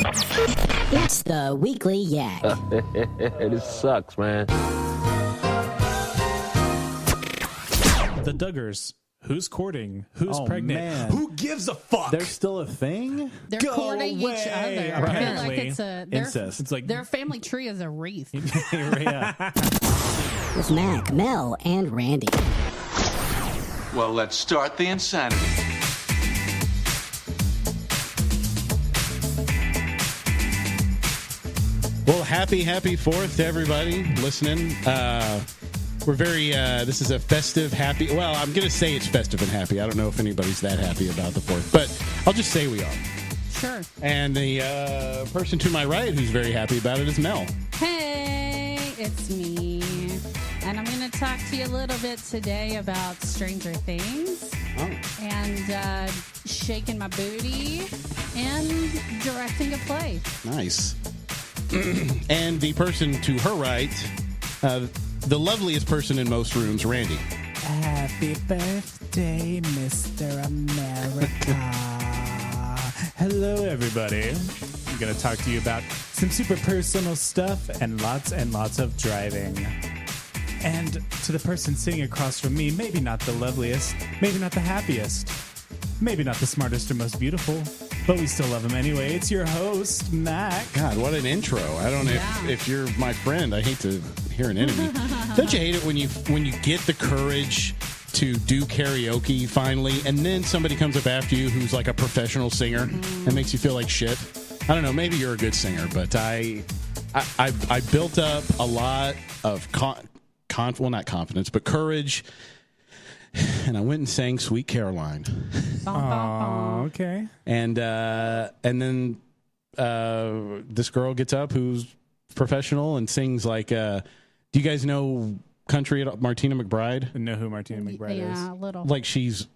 It's the Weekly Yak. This sucks, man. The Duggars. Who's courting? Who's Oh, pregnant? man. Who gives a fuck? There's still a thing? They're Go courting away. each other. I feel Apparently. like it's their, Incest. It's like their family tree is a wreath. Yeah. With Mac, Mel, and Randy. Well, let's start the insanity. Well, happy 4th to everybody listening. We're very, this is a festive, happy, well, I'm going to say it's festive and happy. I don't know if anybody's that happy about the 4th, but I'll just say we are. Sure. And the person to my right who's very happy about it is Mel. Hey, it's me. And I'm going to talk to you a little bit today about Stranger Things. Oh. And shaking my booty and directing a play. Nice. And the person to her right, the loveliest person in most rooms, Randy. Happy birthday, Mr. America. Hello, everybody. I'm going to talk to you about some super personal stuff and lots of driving. And to the person sitting across from me, maybe not the loveliest, maybe not the happiest, maybe not the smartest or most beautiful, but we still love him anyway. It's your host, Mac. God, what an intro. I don't know if you're my friend. I hate to hear an enemy. Don't you hate it when you get the courage to do karaoke finally, and then somebody comes up after you who's like a professional singer and makes you feel like shit? I don't know. Maybe you're a good singer, but I built up a lot of well, not confidence, but courage. And I went and sang "Sweet Caroline." Oh, okay. And then this girl gets up who's professional and sings like. Do you guys know country at Martina McBride? I know who Martina McBride is. Yeah, a little. Like she's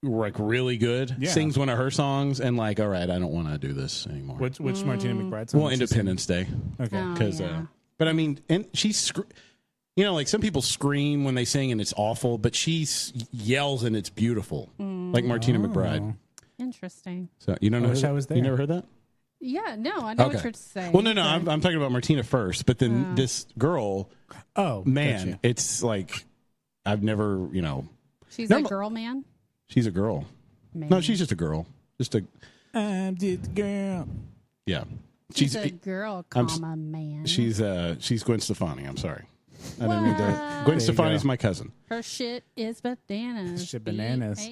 like really good. Yeah. Sings one of her songs and like, all right, I don't want to do this anymore. Which Martina McBride song? Well, Independence Day. Okay. Oh, Because, yeah. but I mean, and she's. Like some people scream when they sing and it's awful, but she yells and it's beautiful, like Martina McBride. Interesting. So you don't know? I wish I was there. You never heard that? Yeah, no, I know what you're saying. Well, no, but- I'm talking about Martina first, but then this girl. Oh, Man, gotcha. it's like I've never, She's a girl man? She's a girl. Man. No, she's just a girl. I'm just a girl. Yeah. She's a girl, comma, man. She's Gwen Stefani. I'm sorry. I didn't mean to. Gwen Stefani's my cousin. Her shit is bananas. Shit bananas.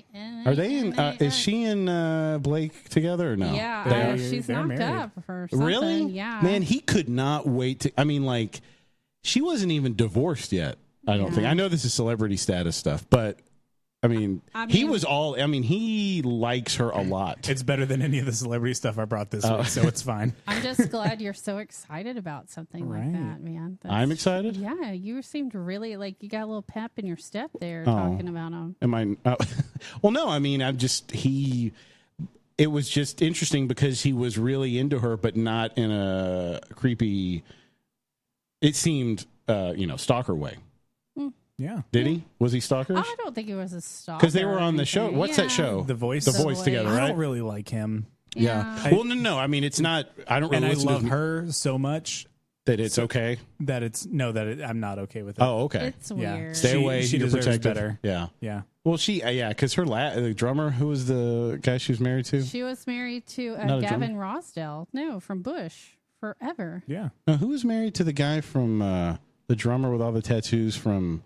Are they in? Is she and Blake together or no? Yeah, she's they're knocked married. up for something. Really? Yeah. Man, he could not wait to. I mean, like, she wasn't even divorced yet. I don't think. I know this is celebrity status stuff, but I mean, he was all. I mean, he likes her a lot. It's better than any of the celebrity stuff I brought this week, so it's fine. I'm just glad you're so excited about something like Right. that, man. I'm excited. Yeah, you seemed really like you got a little pep in your step there talking about him. Am I? Well, no. I mean, it was just interesting because he was really into her, but not in a creepy. It seemed, stalker way. Yeah. Did he? Was he stalkerish? I don't think it was a stalker. Because they were on the show. anything. What's Yeah. that show? The Voice. The The Voice Voice. together, I right? don't really like him. Yeah. Yeah. Well, no. I mean, it's not. I don't really And I listen to love his- her so much that it's okay. that I'm not okay with it. Oh, okay. It's Yeah. weird. Stay away. She You're deserves protected. better. Yeah. Yeah. Well, because her the drummer, who was the guy she was married to? She was married to Not a Gavin Rossdale. No, from Bush forever. Yeah. No, who was married to the guy from the drummer with all the tattoos from?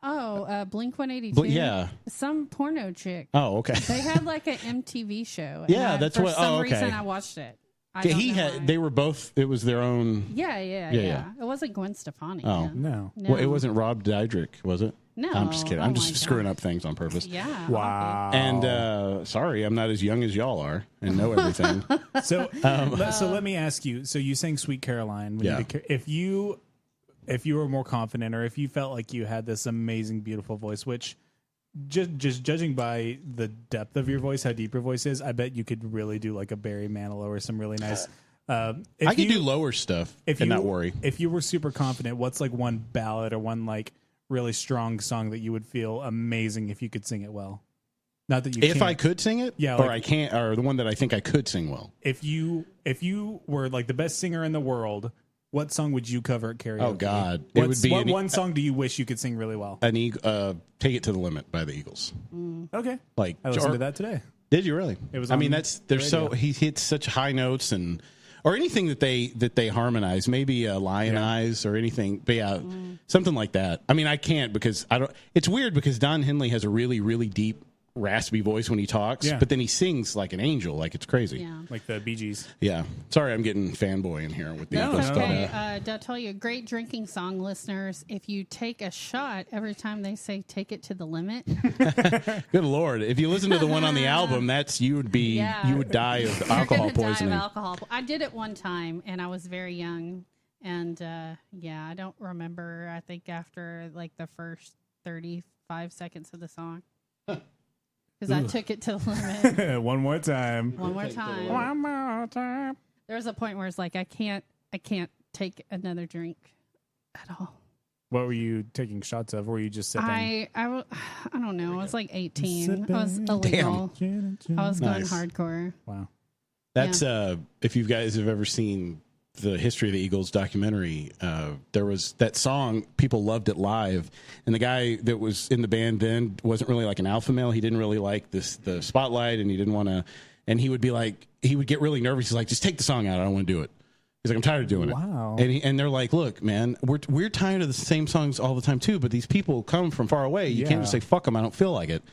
Oh, Blink 182. Yeah. Some porno chick. Oh, okay. They had like an MTV show. and Yeah, that's for what- some oh, okay. reason I watched it. I Yeah, don't he know had. why. They were both. It was their own. Yeah. yeah. It wasn't Gwen Stefani. Oh. No. No. Well, it wasn't Rob Dyrdek, was it? No. I'm just kidding. Oh I'm my just screwing God. up things on purpose. Yeah. Wow. And sorry, I'm not as young as y'all are and know everything. So let me ask you. So you sang "Sweet Caroline." Yeah. If you were more confident, or if you felt like you had this amazing, beautiful voice, which just judging by the depth of your voice, how deep your voice is, I bet you could really do like a Barry Manilow or some really nice. I could do lower stuff and not worry. If you were super confident, what's like one ballad or one like really strong song that you would feel amazing if you could sing it well? Not that you If can't. I could sing it, Yeah, or like- I can't, or the one that I think I could sing well. If you were like the best singer in the world, what song would you cover at karaoke? Oh, God. It would be what one song do you wish you could sing really well? Take It to the Limit by the Eagles. Okay. Like, I listened to that today. Did you really? It was I on mean, they're radio. so he hits such high notes or anything that they harmonize, maybe lionize or anything, but yeah, something like that. I mean, I can't because I don't. It's weird because Don Henley has a really really deep raspy voice when he talks, but then he sings like an angel, like it's crazy. Yeah. Like the Bee Gees. Yeah. Sorry, I'm getting fanboy in here with the No, Eagles no, stuff. Okay, I'll tell you, great drinking song listeners. If you take a shot every time they say "take it to the limit," Good Lord! If you listen to the one on the album, you would die of you're alcohol gonna die of poisoning. alcohol. I did it one time, and I was very young, and I don't remember. I think after like the first 35 seconds of the song, because I took it to the limit. One more time. One more time. One more time. There was a point where it's like I can't take another drink at all. What were you taking shots of? Or were you just sipping? I don't know. I was like 18. I was Sipping. illegal. I was going Nice. hardcore. Wow. That's if you guys have ever seen the History of the Eagles documentary, there was that song, people loved it live, and the guy that was in the band then wasn't really like an alpha male. He didn't really like the spotlight, and he didn't want to, and he would get really nervous. He's like, just take the song out. I don't want to do it. He's like, I'm tired of doing Wow. it. And they're like, look, man, we're tired of the same songs all the time too, but these people come from far away. You can't just say, fuck them, I don't feel like it.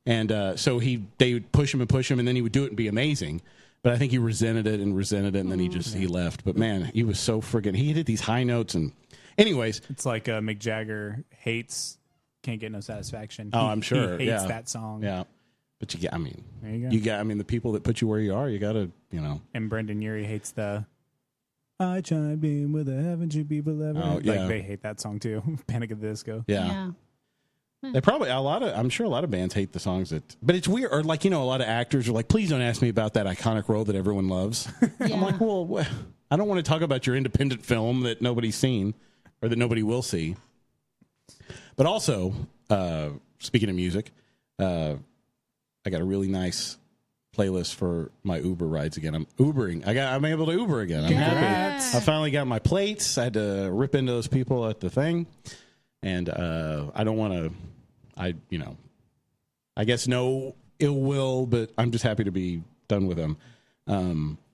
And so they would push him, and then he would do it and be amazing. But I think he resented it, and then he left. But man, he was so friggin' he hit these high notes. And anyways, It's like Mick Jagger hates Can't Get No Satisfaction. oh, I'm sure, He hates yeah, that song. yeah. But There you go. the people that put you where you are, you got to, And Brendan Urie hates the I chimed in with a haven't you people ever. Oh, yeah. Like they hate that song too. Panic at the Disco. yeah. They probably I'm sure a lot of bands hate the songs but it's weird. Or a lot of actors are like, please don't ask me about that iconic role that everyone loves. Yeah. I'm like, well, I don't want to talk about your independent film that nobody's seen or that nobody will see. But also, speaking of music, I got a really nice playlist for my Uber rides again. I'm Ubering. I'm able to Uber again. I'm happy. I finally got my plates. I had to rip into those people at the thing. And I don't want to, I guess no ill will, but I'm just happy to be done with them.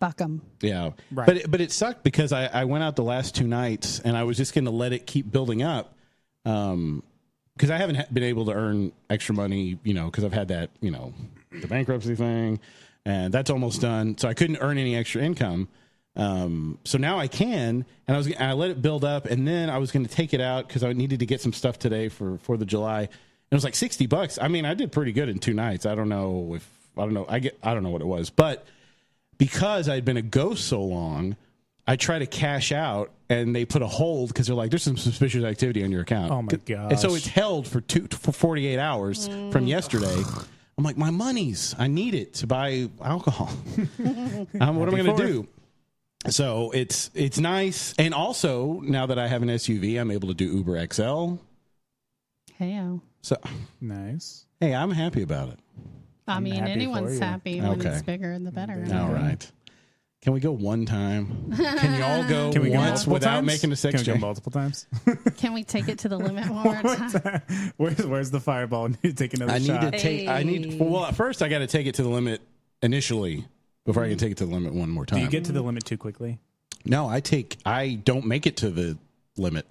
Fuck 'em. Yeah. Right. But it sucked because I went out the last 2 nights and I was just going to let it keep building up. Because I haven't been able to earn extra money, because I've had that, the bankruptcy thing, and that's almost done. So I couldn't earn any extra income. So now I can, and I let it build up, and then I was going to take it out because I needed to get some stuff today for 4th of July. And it was like $60. I mean, I did pretty good in 2 nights. I don't know what it was, but because I'd been a ghost so long, I try to cash out, and they put a hold because they're like, "There's some suspicious activity on your account." Oh my gosh. And so it's held for 48 hours from yesterday. I'm like, my money's. I need it to buy alcohol. What am I going to do? So it's nice, and also now that I have an SUV, I'm able to do Uber XL. Hey-o. So Nice. hey, I'm happy about it. I mean, happy for anyone's you. happy when Okay. it's bigger, the better. All right. Can we go one time? Can you all go Can we go once multiple without times? making a sex Can we go change? multiple times? Can we take it to the limit one more time? Where's the fireball? Need to take another I need shot. to take. Well, at first I got to take it to the limit initially before I can take it to the limit one more time. Do you get to the limit too quickly? No, I don't make it to the limit.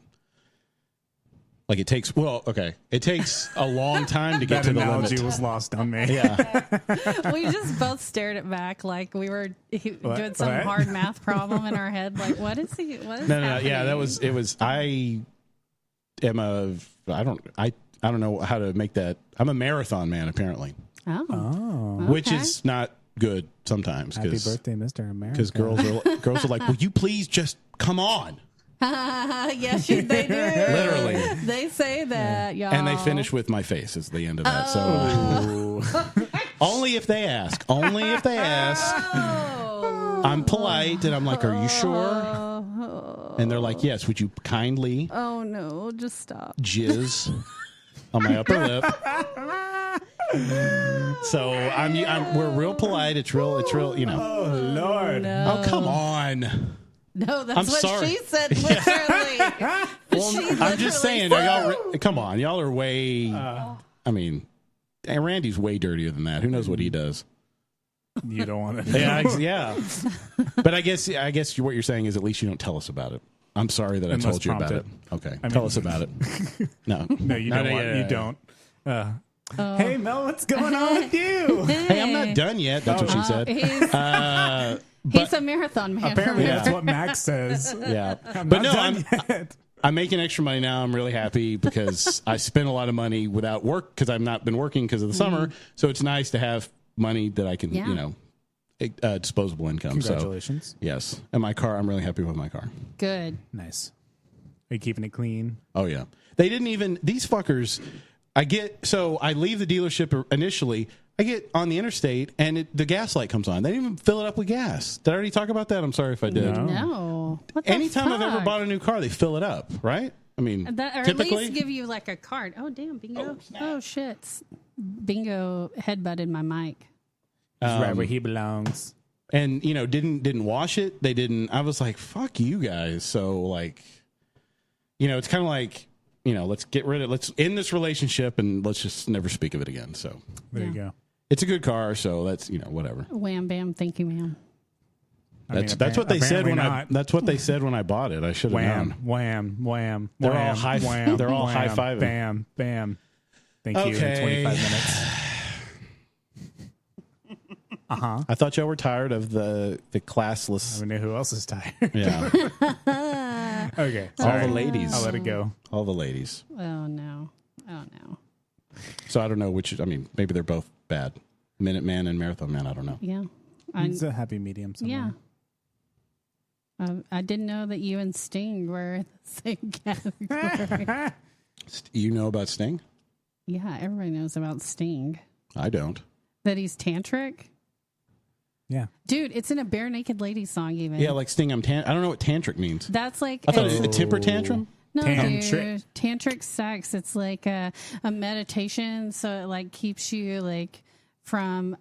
Like it takes. Well, okay, it takes a long time to get That to the analogy limit. was lost on me. Yeah, We just both stared it back like we were doing some What? hard math problem in our head. Like, what is he? What is no. happening? Yeah, that was. It was. I am a. I don't know how to make that. I'm a marathon man apparently, Oh. which Okay. is not good sometimes. Happy 'cause- birthday, Mr. America. Because girls are like, will you please just come on? Yes, they do. Literally. They say that, y'all. And they finish with my face is the end of that. So only if they ask. Only if they ask. Oh. I'm polite and I'm like, are you sure? And they're like, yes, would you kindly Oh, no. Just stop. jizz on my upper lip? So we're real polite. It's real. Oh, Lord. No. Oh, come on. No, that's I'm what sorry. she said, literally. I'm just saying, come on, y'all are way. I mean, Randy's way dirtier than that. Who knows what he does? You don't want to. Yeah. But I guess what you're saying is at least you don't tell us about it. I'm sorry that I told you about it. Okay, tell us about it. No, you don't. You don't. Hey, Mel, what's going on with you? Hey, I'm not done yet. That's what she said. He's a marathon man. Apparently, that's what Max says. Yeah, But no, I'm making extra money now. I'm really happy because I spent a lot of money without work because I've not been working because of the summer. So it's nice to have money that I can, disposable income. Congratulations. So, yes. And my car, I'm really happy with my car. Good. Nice. Are you keeping it clean? Oh, yeah. They didn't even, these fuckers, I leave the dealership initially. I get on the interstate and the gas light comes on. They didn't even fill it up with gas. Did I already talk about that? I'm sorry if I did. No. What the Anytime fuck? I've ever bought a new car, they fill it up, right? I mean, Or typically. at least give you like a card. Oh, damn, bingo. snap. Oh, shit. Bingo headbutted my mic. He's right where he belongs. And didn't wash it. They didn't. I was like, fuck you guys. So like, it's kind of like, let's end this relationship and let's just never speak of it again. So There you go. it's a good car. So that's whatever. Wham, bam, thank you, ma'am. That's what they said when not. that's what they said when I bought it. I should have Wham, known. wham, wham. They're wham, all high- wham, they're all wham, high-fiving. Bam, bam. Thank you. In Okay. 25 minutes. I thought y'all were tired of the I classless. don't know who else is tired. Yeah, Okay. all Sorry. the ladies. I'll let it go. All the ladies. Oh, no. Oh, no. So I don't know which. I mean, maybe they're both bad. Minute Man and Marathon Man. I don't know. Yeah. It's a happy medium somewhere. Yeah. I didn't know that you and Sting were in the same category. You know about Sting? Yeah, everybody knows about Sting. I don't. That he's tantric. Yeah. Dude, it's in a Bare Naked Ladies song even. Yeah, like Sting. I don't know what tantric means. That's like I thought it was a temper tantrum. no, Tantric. dude. Tantric sex. It's like a meditation, so it like keeps you like from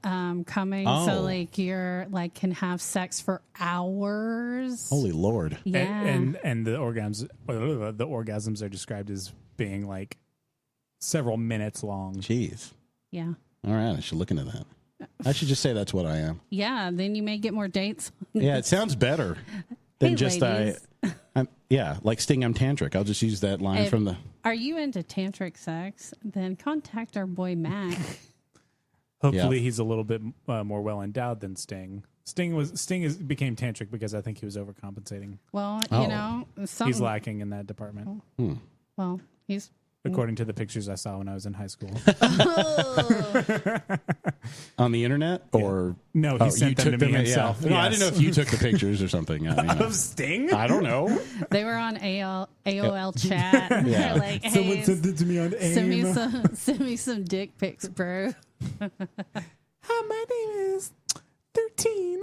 coming. Oh. So like you're like can have sex for hours. Holy Lord. Yeah. And the orgasms are described as being like several minutes long. yeah. All right, I should look into that. I should just say that's what I am. Yeah. Then you may get more dates. Yeah, it sounds better than Hey, just ladies. like Sting. I'm tantric. I'll just use that line If- from the. Are you into tantric sex? Then contact our boy Mac. Hopefully Yeah. he's a little bit more well endowed than Sting. Sting became tantric because I think he was overcompensating. Well, Oh. you know, something. He's lacking in that department, Well, he's according to the pictures I saw when I was in high school. On the internet or No, he sent them to me himself. Yeah. No, I didn't know Yes. if you took the pictures or something. Of Sting? I don't know. They were on AOL chat. And Yeah. they're like, hey, it to me on send me some dick pics, bro. Hi, my name is 13.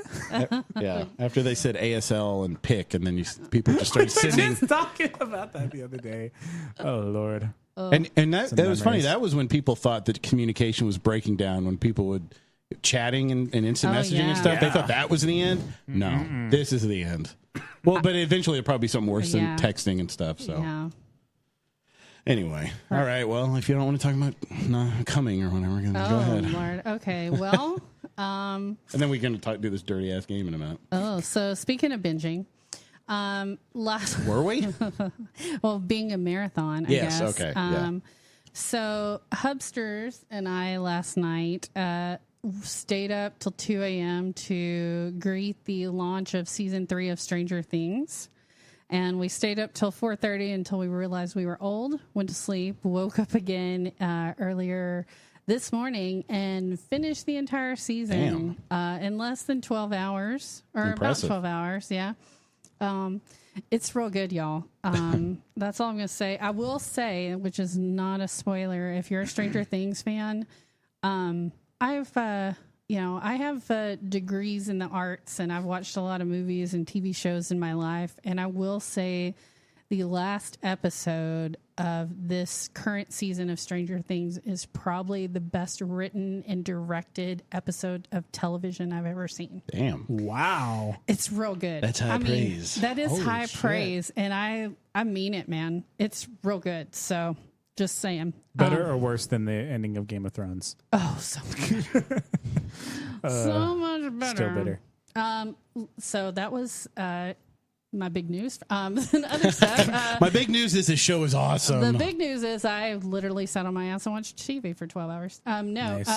Yeah. After they said ASL and PIC, and then people just started We were sending. just talking about that the other day. Oh, Lord. And that was funny. memories. That was when people thought that communication was breaking down. When people would chatting and instant Oh, messaging yeah. and stuff, they Yeah. thought that was the end. No, this is the end. Well, but eventually it'll probably be something worse Yeah. than texting and stuff. So Yeah. anyway, all right. Well, if you don't want to talk about coming or whatever, go Oh, ahead. Lord. Okay. Well, And then we're going to do this dirty ass game in a minute. so speaking of binging, last Were we? well, being a marathon, I Yes, guess. okay, yeah. So Hubsters and I last night stayed up till 2 a.m. to greet the launch of season 3 of Stranger Things. And we stayed up till 4:30 until we realized we were old, went to sleep, woke up again earlier this morning and finished the entire season in less than 12 hours or Impressive. about 12 hours. Yeah. It's real good, y'all. That's all I'm going to say. I will say, which is not a spoiler, if you're a Stranger Things fan, I have degrees in the arts, and I've watched a lot of movies and TV shows in my life. And I will say, the last episode of this current season of Stranger Things is probably the best written and directed episode of television I've ever seen. Damn. Wow. It's real good. That's high praise. That is Holy high shit. praise, and I mean it, man. It's real good. So just saying. Better or worse than the ending of Game of Thrones? Oh, so much better. So much better. Still bitter. So that was my big news. And other stuff. My big news is this show is awesome. The big news is I literally sat on my ass and watched TV for 12 hours. Nice.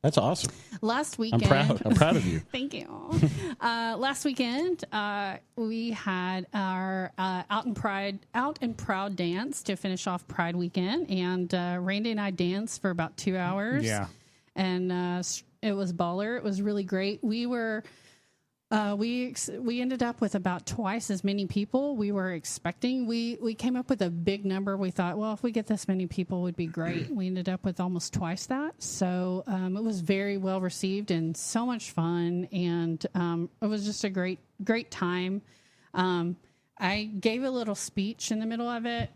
That's awesome. Last I'm weekend. proud of you. Thank you. Last weekend, we had our out and proud dance to finish off Pride weekend, and Randy and I danced for about 2 hours. Yeah. And it was baller. It was really great. We were. We ended up with about twice as many people we were expecting. We came up with a big number. We thought, well, if we get this many people, it would be great. We ended up with almost twice that. So it was very well received and so much fun. And it was just a great time. I gave a little speech in the middle of it.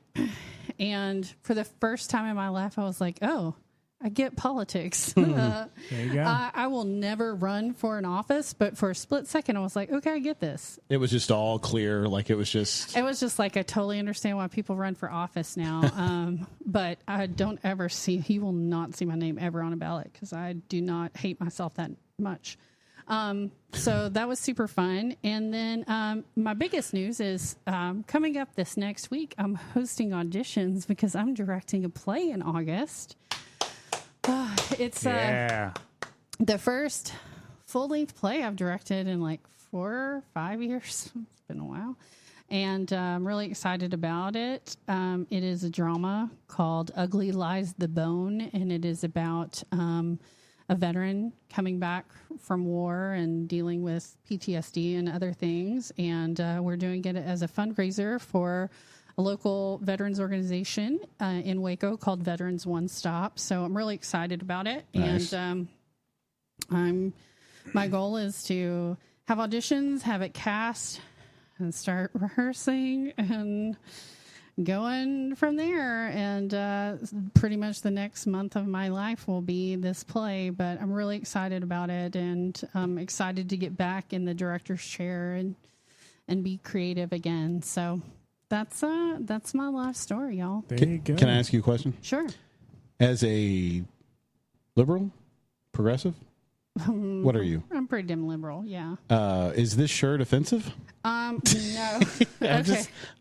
And for the first time in my life, I was like, oh, I get politics. There you go. I will never run for an office, but for a split second, I was like, okay, I get this. It was just all clear. Like it was just like, I totally understand why people run for office now. But I don't ever you will not see my name ever on a ballot because I do not hate myself that much. So that was super fun. And then my biggest news is coming up this next week, I'm hosting auditions because I'm directing a play in August. It's the first full-length play I've directed in like 4 or 5 years. It's been a while. And I'm really excited about it. It is a drama called Ugly Lies the Bone, and it is about a veteran coming back from war and dealing with PTSD and other things. And we're doing it as a fundraiser for a local veterans organization in Waco called Veterans One Stop. So I'm really excited about it. Nice. And my goal is to have auditions, have it cast, and start rehearsing and going from there. And pretty much the next month of my life will be this play, but I'm really excited about it, and I'm excited to get back in the director's chair and be creative again. So that's my life story, y'all. There you go. Can I ask you a question? Sure. As a liberal, progressive, what are you? I'm pretty damn liberal, yeah. Is this shirt offensive? No.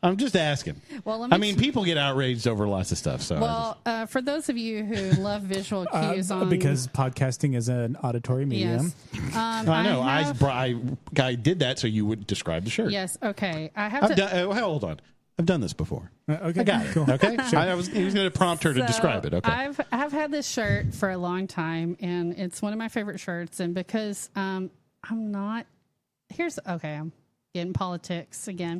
I'm just asking. Well, people get outraged over lots of stuff. So well, for those of you who love visual cues because podcasting is an auditory medium. Yes. I know. I did that so you would describe the shirt. Yes. Okay. I have to. Hold on. I've done this before. Okay, I got it. cool. Okay. He was going to prompt her to describe it. Okay. I've had this shirt for a long time, and it's one of my favorite shirts. And because I'm not, I'm getting politics again.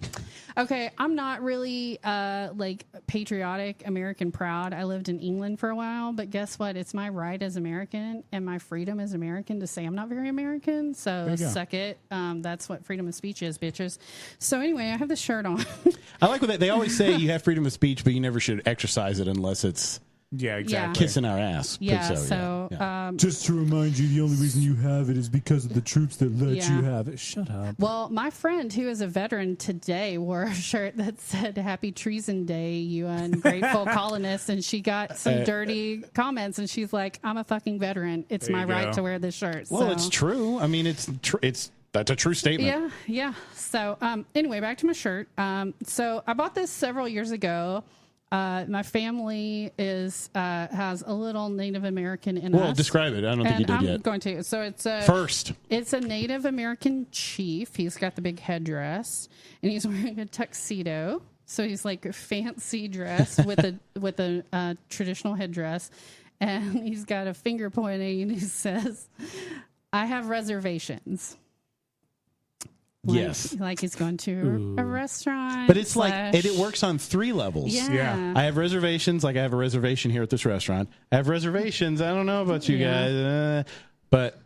Okay, I'm not really like patriotic, American proud. I lived in England for a while, but guess what? It's my right as American and my freedom as American to say I'm not very American. So suck it. That's what freedom of speech is, bitches. So anyway, I have this shirt on. I like what they always say. You have freedom of speech, but you never should exercise it unless it's Yeah, exactly. kissing our ass. Yeah. Just to remind you, the only reason you have it is because of the troops that let Yeah. you have it. Shut up. Well, my friend who is a veteran today wore a shirt that said Happy Treason Day, you ungrateful colonists, and she got some dirty comments, and she's like, I'm a fucking veteran. It's There my you right go. to wear this shirt. Well, So- it's true. I mean, that's a true statement. Yeah. So anyway, back to my shirt. So I bought this several years ago. My family has a little Native American in us. Well, describe it. I don't think you did I'm yet. going to. So it's First. It's a Native American chief. He's got the big headdress, and he's wearing a tuxedo. So he's like fancy dressed with a traditional headdress, and he's got a finger pointing, and he says, "I have reservations." Yes. Like he's going to a restaurant. But it's like it works on 3 levels. Yeah. I have reservations, like I have a reservation here at this restaurant. I have reservations. I don't know about you guys, but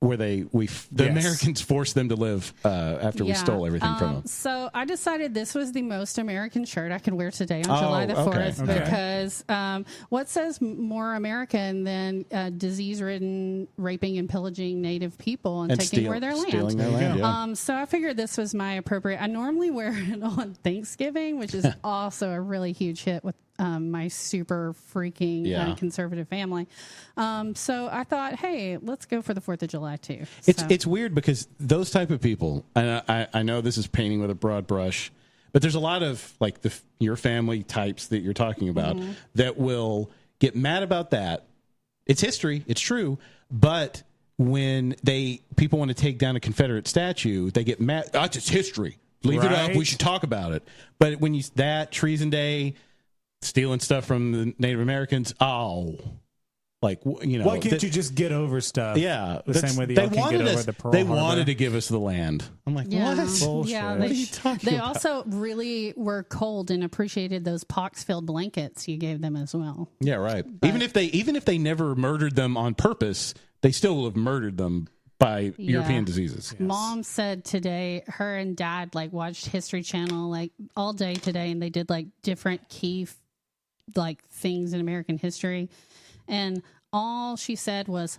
where the Americans forced them to live after we stole everything from them. So I decided this was the most American shirt I could wear today on July the 4th because what says more American than disease-ridden, raping and pillaging Native people and taking away their land? Stealing their land, So I figured this was my appropriate. I normally wear it on Thanksgiving, which is also a really huge hit with my super freaking conservative family. So I thought, hey, let's go for the 4th of July too. It's weird because those type of people, and I know this is painting with a broad brush, but there's a lot of like your family types that you're talking about that will get mad about that. It's history, it's true, but when people want to take down a Confederate statue, they get mad. Oh, it's history. Leave it up. We should talk about it. But when Treason Day, stealing stuff from the Native Americans, like, you know, why can't you just get over stuff? Yeah, the same way they can get over the Pearl Harbor. wanted to give us the land. I'm like, what? Bullshit. Yeah, what are you talking about? also really were cold and appreciated those pox-filled blankets you gave them as well. Yeah, right. Even if they never murdered them on purpose, they still will have murdered them by European diseases. Yes. Mom said today her and Dad like watched History Channel like all day today, and they did like different key like things in American history, and all she said was,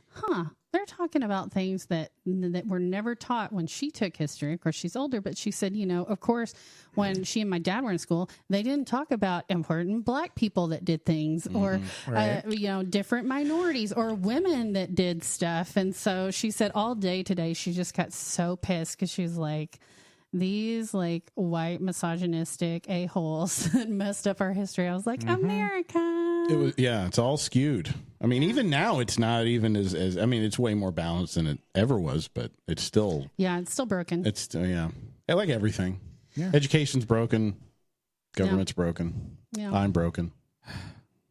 they're talking about things that were never taught when she took history. Of course, she's older, but she said, you know, of course, when she and my dad were in school, they didn't talk about important black people that did things or, you know, different minorities or women that did stuff. And so she said all day today, she just got so pissed because she's like, these like white misogynistic a-holes that messed up our history. I was like, America. It's all skewed. I mean, even now, it's not even as I mean, it's way more balanced than it ever was, but it's still... Yeah, it's still broken. It's still, I like everything. Yeah. Education's broken. Government's broken. Yeah. I'm broken.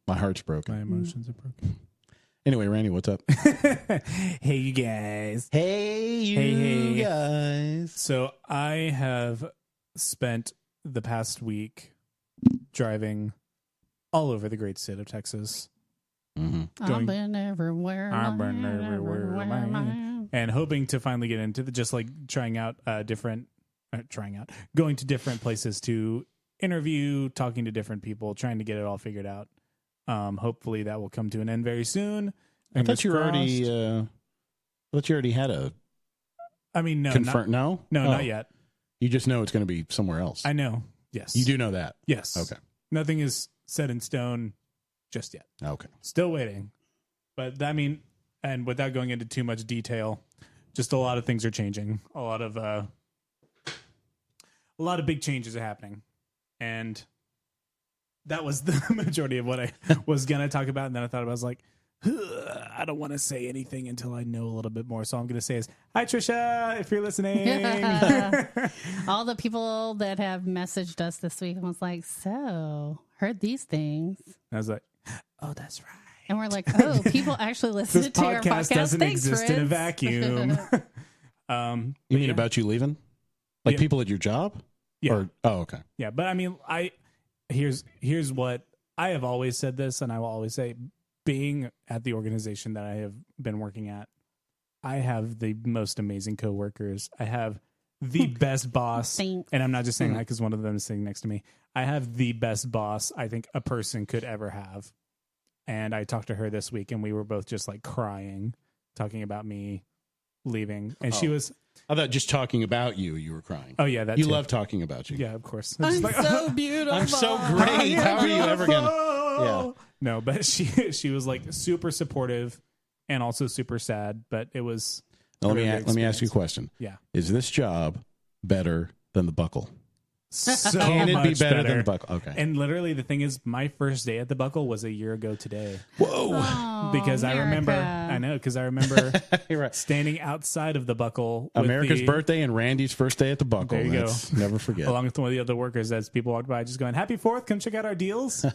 My heart's broken. My emotions are broken. Anyway, Randy, what's up? Hey, you guys. Hey, you guys. So I have spent the past week driving all over the great state of Texas. I've been everywhere. Man. And hoping to finally get into just like going to different places to interview, talking to different people, trying to get it all figured out. Hopefully that will come to an end very soon. I thought you already had a... I mean, no. No, not yet. You just know it's going to be somewhere else. I know. Yes. You do know that? Yes. Okay. Nothing is set in stone just yet. Okay. Still waiting. But I mean, and without going into too much detail, just a lot of things are changing. A lot of big changes are happening. And that was the majority of what I was going to talk about. And then I thought I was like, I don't want to say anything until I know a little bit more. So all I'm going to say is, hi, Trisha, if you're listening. All the people that have messaged us this week was like, so, heard these things. I was like, oh, that's right. And we're like, oh, people actually listen this to our podcast. Doesn't Thanks, exist friends. in a vacuum. You mean about you leaving? Like people at your job? Yeah. Okay. Yeah, but I mean, here's what I have always said this, and I will always say, being at the organization that I have been working at, I have the most amazing coworkers. I have the best boss. Thanks. And I'm not just saying that because one of them is sitting next to me. I have the best boss I think a person could ever have. And I talked to her this week, and we were both just like crying, talking about me leaving. And she was... I thought just talking about you were crying. Oh, yeah, that you too. love talking about you. Yeah, of course. I'm so beautiful. I'm so great. How are you ever going to... Yeah. No, but she was like super supportive and also super sad, but it was... Now, let me ask you a question. Yeah. Is this job better than the Buckle? So Can it be much better than the Buckle? Okay. And literally the thing is, my first day at the Buckle was a year ago today. Whoa. Oh, Because America. I remember You're right. standing outside of the Buckle with America's birthday and Randy's first day at the Buckle. There you go. Never forget. along with one of the other workers as people walked by, just going, happy 4th, come check out our deals.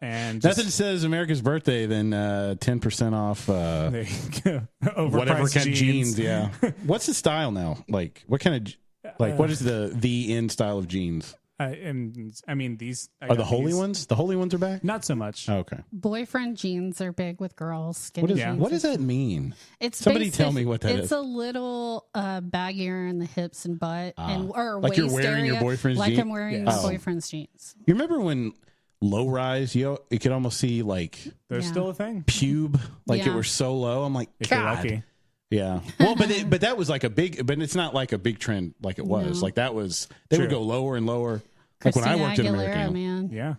And Nothing says America's birthday than 10% off there you go. whatever Overpriced kind of jeans. jeans. Yeah. What's the style now? Like what kind of what is the in style of jeans? I mean, these Are the holy ones? The holy ones are back? Not so much. Oh, okay. Boyfriend jeans are big with girls. Skinny jeans. What does that mean? It's Somebody tell me what that is. It's a little baggier in the hips and butt, or Like waist you're wearing area, your boyfriend's like jeans? I'm wearing Yes. my boyfriend's jeans. You remember when low rise, you could almost see like There's Yeah. still a thing. pube, like it Yeah. were so low. I'm like, If you're God. lucky. Yeah. Well, but that was like a big, but it's not like a big trend like it was. No. Like that was, they would True. go lower and lower. Like Christina when I worked at Aguilera, American. man. Yeah.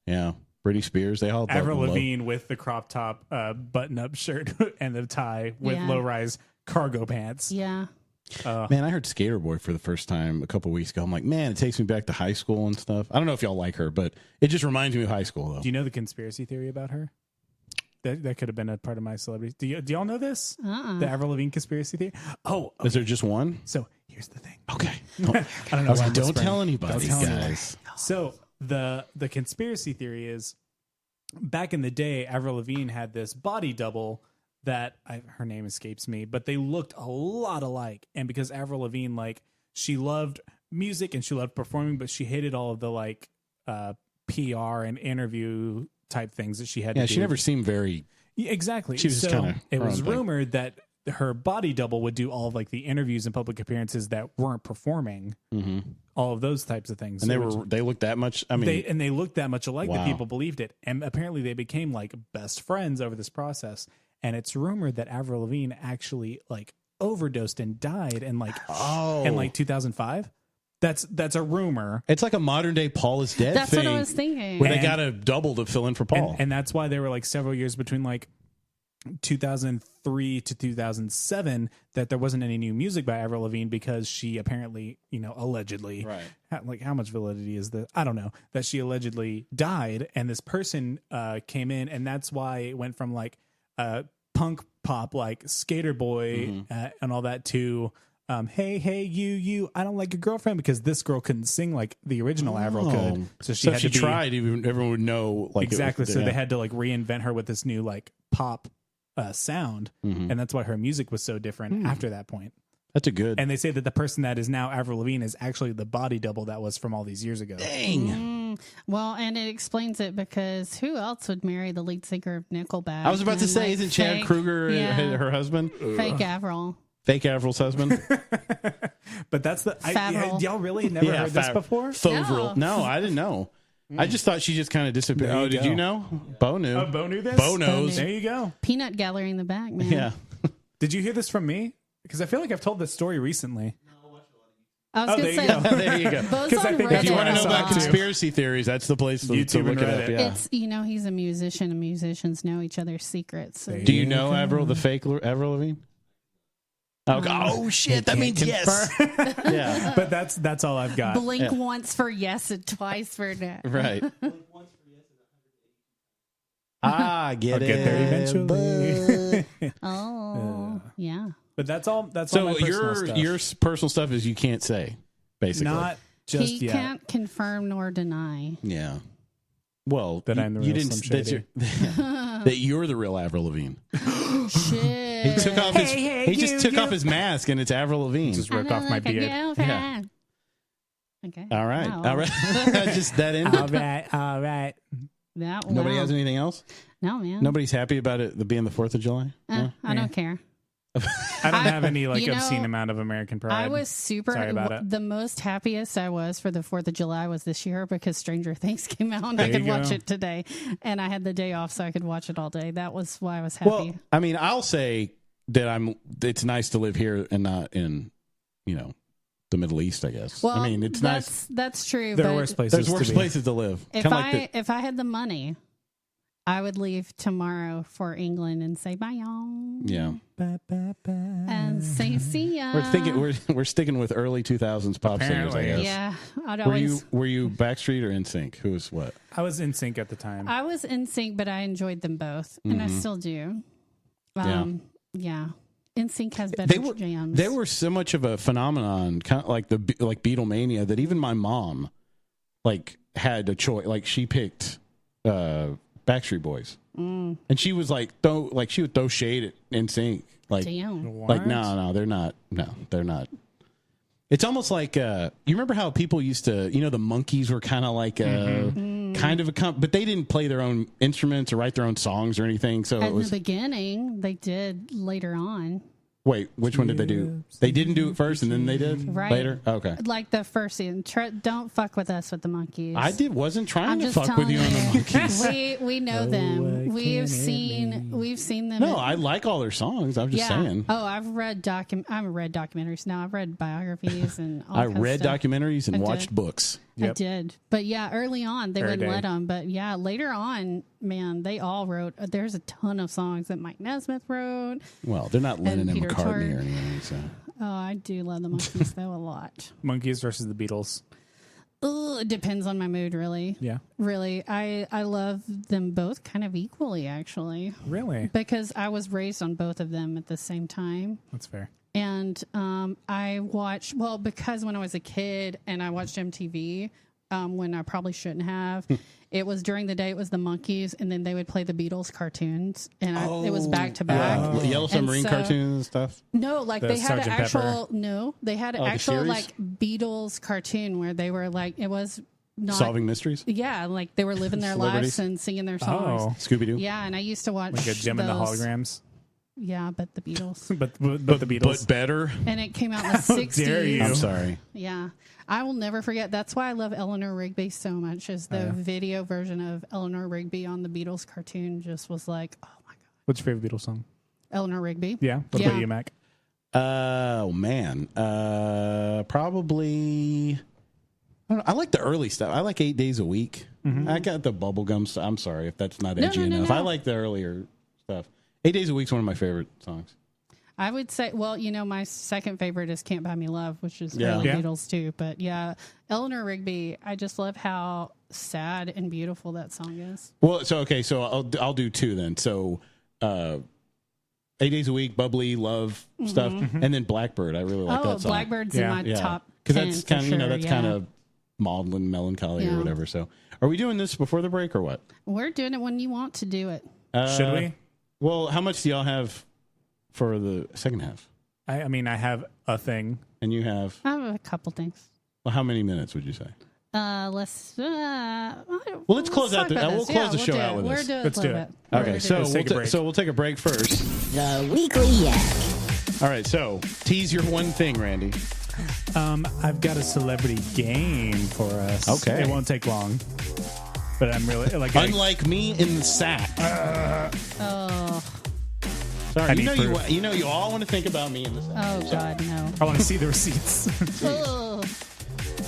Yeah. Britney Spears, they all Avril low. Lavigne with the crop top button-up shirt and the tie with Yeah. low-rise cargo pants. Yeah. Man, I heard Skater Boy for the first time a couple weeks ago. I'm like, man, it takes me back to high school and stuff. I don't know if y'all like her, but it just reminds me of high school, though. Do you know the conspiracy theory about her? That could have been a part of my celebrity. Do y'all know this? The Avril Lavigne conspiracy theory? Oh, Is there just one? so here's the thing. Okay. I don't know. I was why like, I'm don't whispering. tell anybody, Don't tell anyone. guys. So the conspiracy theory is back in the day, Avril Lavigne had this body double that her name escapes me, but they looked a lot alike. And because Avril Lavigne, like, she loved music and she loved performing, but she hated all of the like PR and interview type things that she had to Yeah, do. she never seemed very. Yeah, exactly. She was just so kinda it her was own thing. rumored that her body double would do all of like the interviews and public appearances that weren't performing, all of those types of things. And So they looked that much. I mean, they looked that much alike Wow. that people believed it, and apparently they became like best friends over this process. And it's rumored that Avril Lavigne actually like overdosed and died in like in like 2005. That's a rumor. it's like a modern day Paul is dead That's thing. what I was thinking. Where they And- got a double to fill in for Paul. And that's why there were like several years between like 2003 to 2007 that there wasn't any new music by Avril Lavigne because she apparently, allegedly, Right. like how much validity is that? I don't know, that she allegedly died, and this person came in, and that's why it went from like punk pop, like Skater Boy and all that to hey you, I don't like your girlfriend, because this girl couldn't sing like the original Avril could, so she so had if she to be, tried, everyone would know. Like exactly. So yeah. they had to like reinvent her with this new like pop sound, and that's why her music was so different after that point. That's a good. And they say that the person that is now Avril Lavigne is actually the body double that was from all these years ago. Dang. Well, and it explains it because who else would marry the lead singer of Nickelback? I was about to And, say, like, isn't Chad fake- Kruger yeah, her husband? fake Avril? Fake Avril's husband? But that's the Favril. y'all really never heard this before? Favril. No, I didn't know. I just thought she just kind of disappeared. There you Oh, did go. you know? Bo knew. Oh, Bo knew this? Bo knows. There you go. Peanut gallery in the back, man. Yeah. Did you hear this from me? Because I feel like I've told this story recently. I was Oh, going to there say, you go. There you go. Bo's 'Cause I on think Reddit. If you want to know I saw about it too. conspiracy theories, that's the place to YouTube look and it up. Reddit. Yeah. It's, he's a musician, and musicians know each other's secrets. So. Do you know Avril, the fake Avril Lavigne? Oh shit! That means yes. Yeah. But that's all I've got. Blink once for yes and twice for no. Right. I get I'll it. get there eventually. Oh, yeah. But that's all. That's all So my personal stuff. your personal stuff is you can't say, basically. Not just He yet. can't confirm nor deny. Yeah. Well, That I'm the you real didn't. Slim That's your, that you're the real Avril Lavigne. Shit. He took off his. He just took off his mask, and it's Avril Lavigne. Just ripped off my beard. Yeah. Okay. All right. Wow. All right. Just that ended. All right. That, Nobody wow. has anything else. No, man. Nobody's happy about it being the 4th of July. No? I don't care. I don't have any like you know, obscene amount of American pride. I was super. Sorry about it. The most happiest I was for the 4th of July was this year because Stranger Things came out and There I could you watch go. it today. And I had the day off so I could watch it all day. That was why I was happy. Well, I mean, I'll say that it's nice to live here and not in, the Middle East, I guess. Well, I mean, it's nice. That's true. There but are worse places. There's to worse be. places to live. If Kinda if I had the money, I would leave tomorrow for England and say bye y'all. yeah. And say see ya. We're sticking with early 2000s pop singers, I Apparently. guess. Yeah. I'd Were always you Backstreet or NSYNC? Who was what? I was in sync at the time. I was in sync, but I enjoyed them both. And I still do. Yeah. NSYNC has better jams. They were so much of a phenomenon, kind of like Beatlemania, that even my mom had a choice. Like she picked Backstreet Boys, and she was she would throw shade at NSYNC. Damn. No, they're not. No, they're not. It's almost like you remember how people used to, the Monkees were kind of like kind of a but they didn't play their own instruments or write their own songs or anything. So in the beginning, they did later on. Wait, which one did they do? They didn't do it first, and then they did later. Okay, like the first season. Don't fuck with us with the Monkees. I wasn't trying to fuck with you on the Monkees. We know them. We've seen them. No, I like all their songs. I'm just saying. Oh, I've read documentaries now. I've read biographies and all I kinds of read stuff. documentaries and watched books. I did. But yeah, early on, they wouldn't let them. But yeah, later on, man, they all wrote. There's a ton of songs that Mike Nesmith wrote. Well, they're not Lennon and Peter McCartney Tork. or anything. So. Oh, I do love the Monkees, though, a lot. Monkees versus the Beatles. It depends on my mood, really. Yeah. Really. I love them both kind of equally, actually. Really? Because I was raised on both of them at the same time. That's fair. And I watched, because when I was a kid and I watched MTV, when I probably shouldn't have, it was during the day, it was the Monkees, and then they would play the Beatles cartoons. And it was back to back. Yellow Submarine cartoons and stuff? No, like they had an actual, they had an actual series? like Beatles cartoon where they were like, it was not. Solving mysteries? Yeah, like they were living their lives and singing their songs. Oh. Scooby-Doo? Yeah, and I used to watch Like a Gem and the Holograms. Yeah, but the Beatles. but the Beatles. But better? And it came out in the 60s. dare you. I'm sorry. Yeah. I will never forget. That's why I love Eleanor Rigby so much, is the video version of Eleanor Rigby on the Beatles cartoon just was like, oh my God. What's your favorite Beatles song? Eleanor Rigby. Yeah. What about you, Mac? Oh, man. Probably... I don't know. I like the early stuff. I like 8 Days a Week. Mm-hmm. I got the bubblegum stuff. I'm sorry if that's not edgy enough. No. I like the earlier stuff. 8 Days a Week's one of my favorite songs. I would say, my second favorite is Can't Buy Me Love, which is really Beatles too. But yeah, Eleanor Rigby, I just love how sad and beautiful that song is. Well, so I'll do two then. So 8 Days a Week, bubbly, love stuff, and then Blackbird. I really like that song. Blackbird's in my top 10 because that's kind of that's kind of maudlin, melancholy or whatever. So are we doing this before the break or what? We're doing it when you want to do it. Should we? Well, how much do y'all have for the second half? I mean, I have a thing. And you have? I have a couple things. Well, how many minutes would you say? Let's close out we'll close the show out with this. Let's do it. Okay, so we'll take a break first. The Weekly Yak. All right, so tease your one thing, Randy. I've got a celebrity game for us. Okay. It won't take long. But I'm really like unlike me in the sack. Sorry, you all want to think about me in the sack. Oh God, no! I want to see the receipts.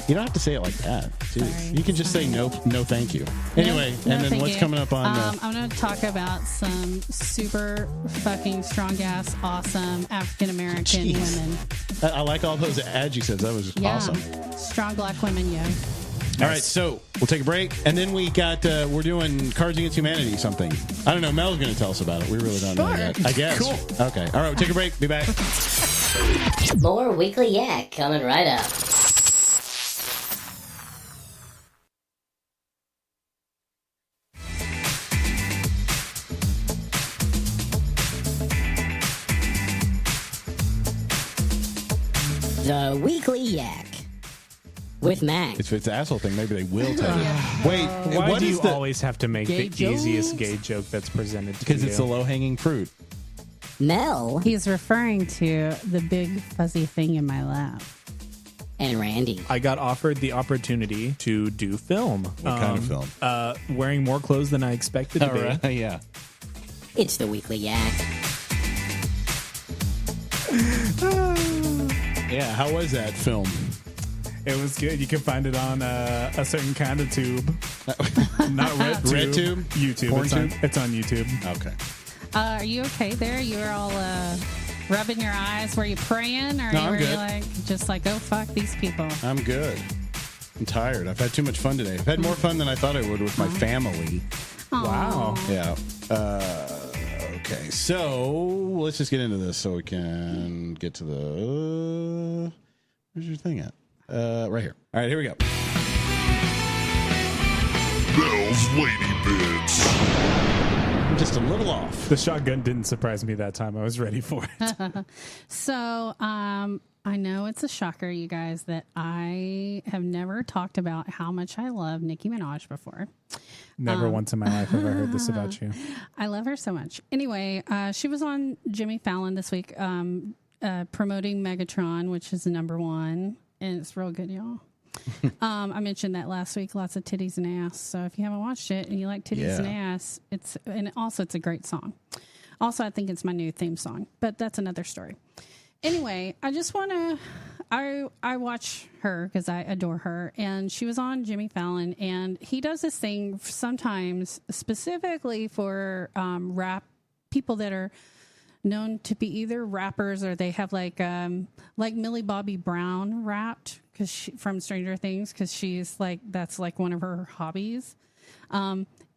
You don't have to say it like that. Jeez. You can just say no, thank you. Anyway, no, and then what's coming up on? I'm going to talk about some super fucking strong ass, awesome African American women. I like all those adjectives. That was awesome. Strong black women, yeah. All right, so we'll take a break, and then we're doing Cards Against Humanity something. I don't know. Mel's going to tell us about it. We really don't know yet. I guess. Cool. Okay. All right, we'll take a break. Be back. More Weekly Yak coming right up. The Weekly Yak with Mac. If it's an asshole thing, maybe they will tell you. Wait, why do you always have to make the jokes? easiest gay joke that's presented to you? Because it's the low-hanging fruit. Mel He's referring to the big fuzzy thing in my lap. and Randy. I got offered the opportunity to do film. What kind of film? Wearing more clothes than I expected to be. Right. Yeah. It's the Weekly Yak. Yeah, how was that film? It was good. You can find it on a certain kind of tube. Not red tube. Red tube? YouTube. Porn tube? It's on YouTube. Okay. Are you okay there? You were all rubbing your eyes. Were you praying? Or No, I'm were you good. just like, oh, fuck these people? I'm good. I'm tired. I've had too much fun today. I've had more fun than I thought I would with my family. Wow. Yeah. Okay, so let's just get into this so we can get to the... where's your thing at? Right here. All right, here we go. Bell's Lady Bits. I'm just a little off. The shotgun didn't surprise me that time. I was ready for it. So I know it's a shocker, you guys, that I have never talked about how much I love Nicki Minaj before. Never once in my life have I heard this about you. I love her so much. Anyway, she was on Jimmy Fallon this week promoting Megatron, which is the #1, and it's real good, y'all. I mentioned that last week, lots of titties and ass. So if you haven't watched it and you like titties and ass, it's a great song. Also, I think it's my new theme song, but that's another story. Anyway, I just want to, I watch her because I adore her, and she was on Jimmy Fallon, and he does this thing sometimes specifically for rap people that are known to be either rappers or they have like Millie Bobby Brown rapped from Stranger Things, because she's like, that's like one of her hobbies.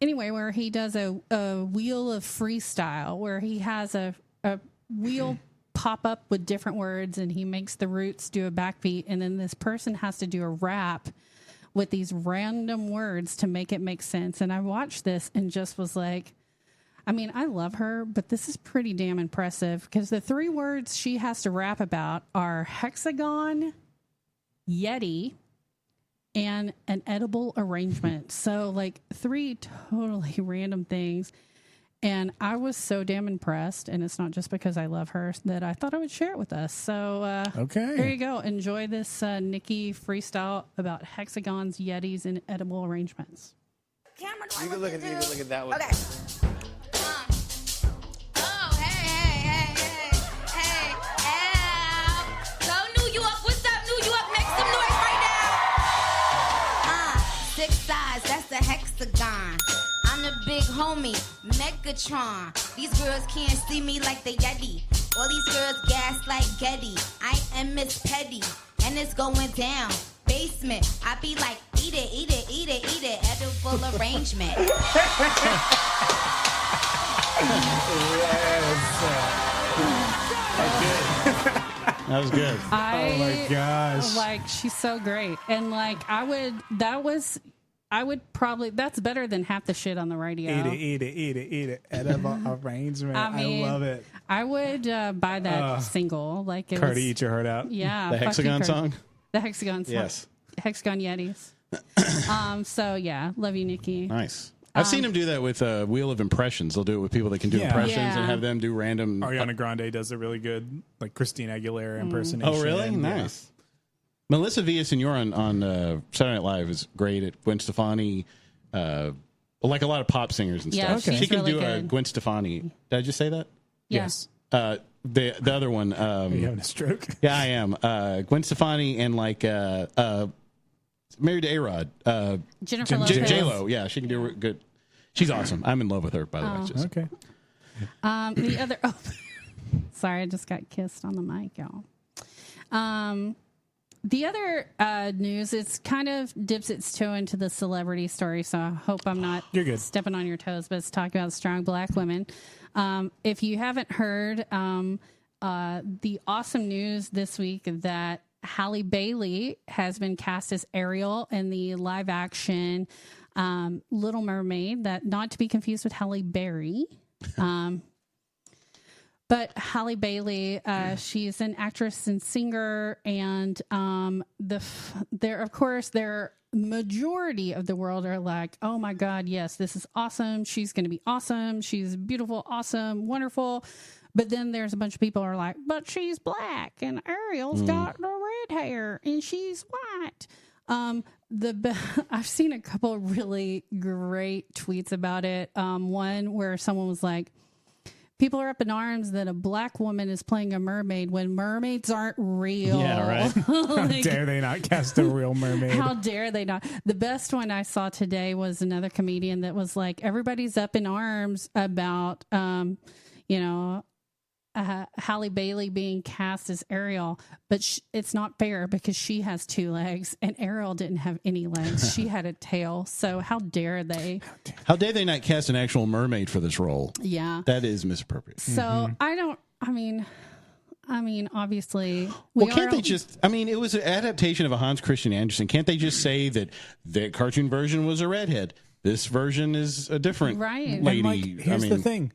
Anyway, where he does a Wheel of Freestyle, where he has a wheel pop up with different words, and he makes the roots do a backbeat, and then this person has to do a rap with these random words to make it make sense. And I watched this and just was like, I mean, I love her, but this is pretty damn impressive, because the 3 words she has to rap about are hexagon, Yeti, and an edible arrangement. So like 3 totally random things. And I was so damn impressed, and it's not just because I love her, that I thought I would share it with us. So okay, there you go. Enjoy this Nicki freestyle about hexagons, Yetis, and edible arrangements. You can look at that one. Okay. So New York, what's up, New York? Make some noise right now. 6 sides, that's a hexagon. I'm the big homie, Megatron. These girls can't see me like the Yeti. All these girls gas like Getty. I am Miss Petty, and it's going down. Basement, I be like, eat it, eat it, eat it, eat it. Edible arrangement. That was good. Oh my gosh. Like, she's so great. And like, I would probably, that's better than half the shit on the radio. Eat it. Edible arrangement. I mean, I love it. I would buy that single. Like, it Cardi, was, eat your heart out. Yeah. The Hexagon song? The Hexagon song. Yes. Hexagon Yetis. So yeah, love you, Nikki. Nice. I've seen him do that with Wheel of Impressions. They'll do it with people that can do impressions and have them do random. Ariana Grande does a really good, like, Christina Aguilera impersonation. Oh, really? Nice. Melissa Villaseñor on Saturday Night Live is great at Gwen Stefani, like a lot of pop singers and stuff. She's She can really do a good. Gwen Stefani. Did I just say that? Yes. The other one. Are you having a stroke? Yeah, I am. Gwen Stefani and like married to A-Rod. Jennifer Lopez. J-Lo. Yeah, she can do good. She's awesome. I'm in love with her, by the way. Just. Okay. The other, sorry, I just got kissed on the mic, y'all. The other news, it's kind of dips its toe into the celebrity story, so I hope I'm not You're good. stepping on your toes, but it's talking about strong black women. If you haven't heard, the awesome news this week that Halle Bailey has been cast as Ariel in the live action Little Mermaid, that not to be confused with Halle Berry. But Halle Bailey, she's an actress and singer, and their majority of the world are like, oh my God, yes, this is awesome. She's going to be awesome. She's beautiful, awesome, wonderful. But then there's a bunch of people who are like, but she's black, and Ariel's got the red hair, and she's white. I've seen a couple really great tweets about it. One where someone was like, people are up in arms that a black woman is playing a mermaid when mermaids aren't real. Yeah, right. Like, How dare they not cast a real mermaid? how dare they not? The best one I saw today was another comedian that was like, everybody's up in arms about, Halle Bailey being cast as Ariel, but it's not fair because she has 2 legs and Ariel didn't have any legs. She had a tail. So how dare they? How dare they not cast an actual mermaid for this role? Yeah. That is misappropriate. So I mean, obviously. Well, can't they just, it was an adaptation of a Hans Christian Andersen. Can't they just say that the cartoon version was a redhead? This version is a different Right. lady. And, like, here's the thing.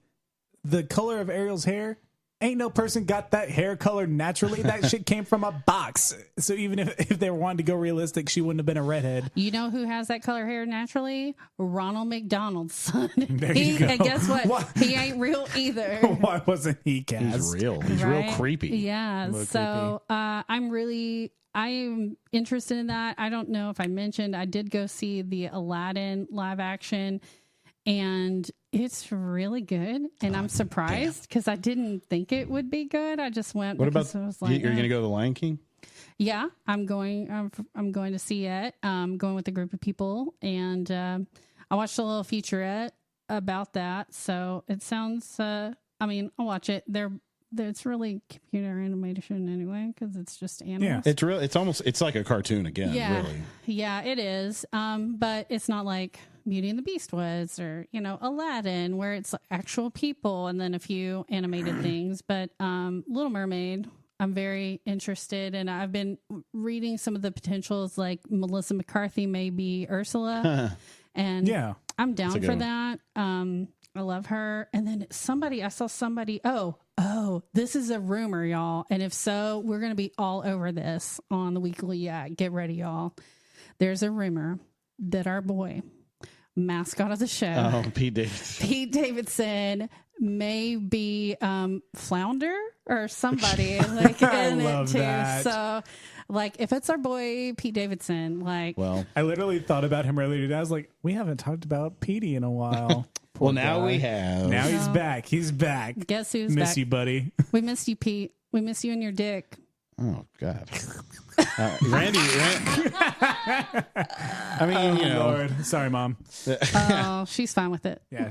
The color of Ariel's hair Ain't no person got that hair color naturally. That shit came from a box. So even if they were wanting to go realistic, she wouldn't have been a redhead. You know who has that color hair naturally? Ronald McDonald's son. There you go. And guess what? He ain't real either. Why wasn't he cast? He's real. He's real creepy. Yeah. So I am interested in that. I don't know if I mentioned, I did go see the Aladdin live action, and it's really good. And I'm surprised because I didn't think it would be good. I just went. What about, I was like, you're going to go to the Lion King? Yeah, I'm going to see it. I'm going with a group of people, and I watched a little featurette about that. So it sounds, I'll watch it. It's really computer animation anyway, because it's just animals. Yeah, it's like a cartoon again. Yeah, really. Yeah, it is. But it's not like Beauty and the Beast was, or Aladdin, where it's actual people and then a few animated things. But Little Mermaid, I'm very interested, and I've been reading some of the potentials, like Melissa McCarthy may be Ursula, and yeah, I'm down for that. I love her. And then I saw somebody. Oh, this is a rumor, y'all. And if so, we're going to be all over this on the Weekly Yak. Get ready, y'all. There's a rumor that our boy, mascot of the show, Pete Davidson, may be Flounder or somebody like in it too. That. So, like, if it's our boy Pete Davidson, like, well, I literally thought about him earlier today. I was like, we haven't talked about Petey in a while. Well, now we have. Now he's back. He's back. Guess who's Miss back? you, buddy. We missed you, Pete. We miss you and your dick. Oh, God. Randy. I mean, Lord. Sorry, Mom. Oh, she's fine with it. Yeah,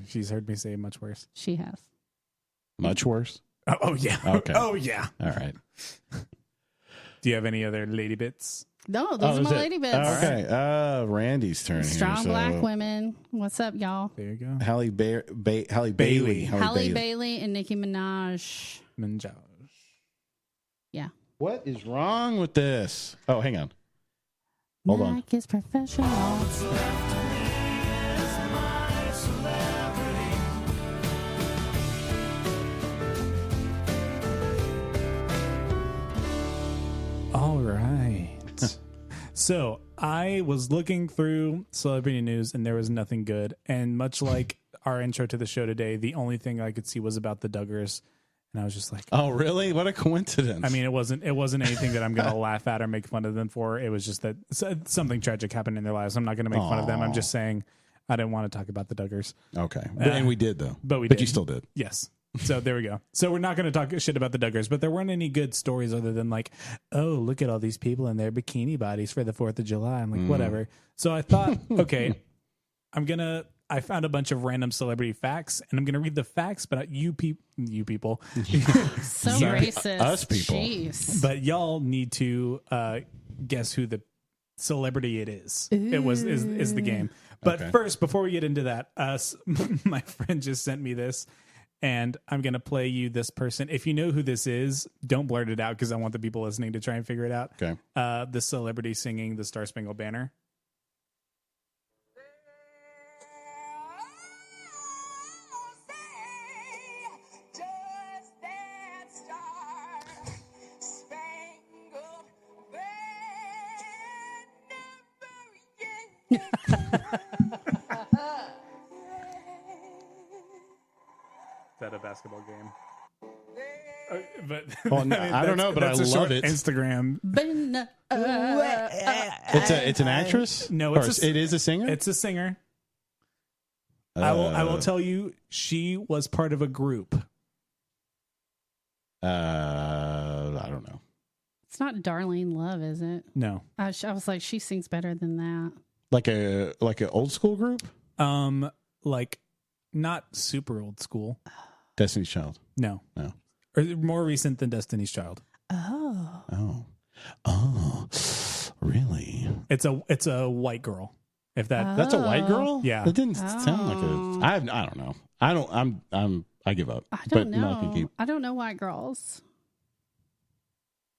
she's heard me say much worse. She has. Much worse? Oh yeah. Okay. Oh, yeah. All right. Do you have any other lady bits? No, those are my lady bits. Okay. Randy's turn Strong here. black women. What's up, y'all? There you go. Halle Bailey. Halle Bailey and Nicki Minaj. Yeah. What is wrong with this? Oh, hang on. Hold on. Nike is professional. All right. So I was looking through celebrity news and there was nothing good. And much like our intro to the show today, the only thing I could see was about the Duggars. And I was just like, oh, really? What a coincidence. I mean, it wasn't anything that I'm going to laugh at or make fun of them for. It was just that something tragic happened in their lives. I'm not going to make fun of them. I'm just saying I didn't want to talk about the Duggars. Okay. And we did, though. But you still did. Yes. So there we go. So we're not going to talk shit about the Duggars, but there weren't any good stories other than like, oh, look at all these people in their bikini bodies for the 4th of July. I'm like, whatever. So I thought, okay, I found a bunch of random celebrity facts, and I'm going to read the facts, but you people. So racist. Us people. Jeez. But y'all need to guess who the celebrity it is. It is the game. But first, before we get into that, my friend just sent me this, and I'm going to play you this person. If you know who this is, don't blurt it out because I want the people listening to try and figure it out. Okay. The celebrity singing the Star Spangled Banner. Is that a basketball game? But I don't know, but I love it. Instagram. It's an actress? No, it is a singer? It's a singer. I will tell you, she was part of a group. I don't know. It's not Darlene Love, is it? No. I was like, she sings better than that. Like an old school group? Like not super old school. Destiny's Child. No. Or more recent than Destiny's Child. Oh. Really? It's a white girl. If that's a white girl? Yeah. That didn't sound like a. I don't know. I give up. I don't know. I don't know white girls.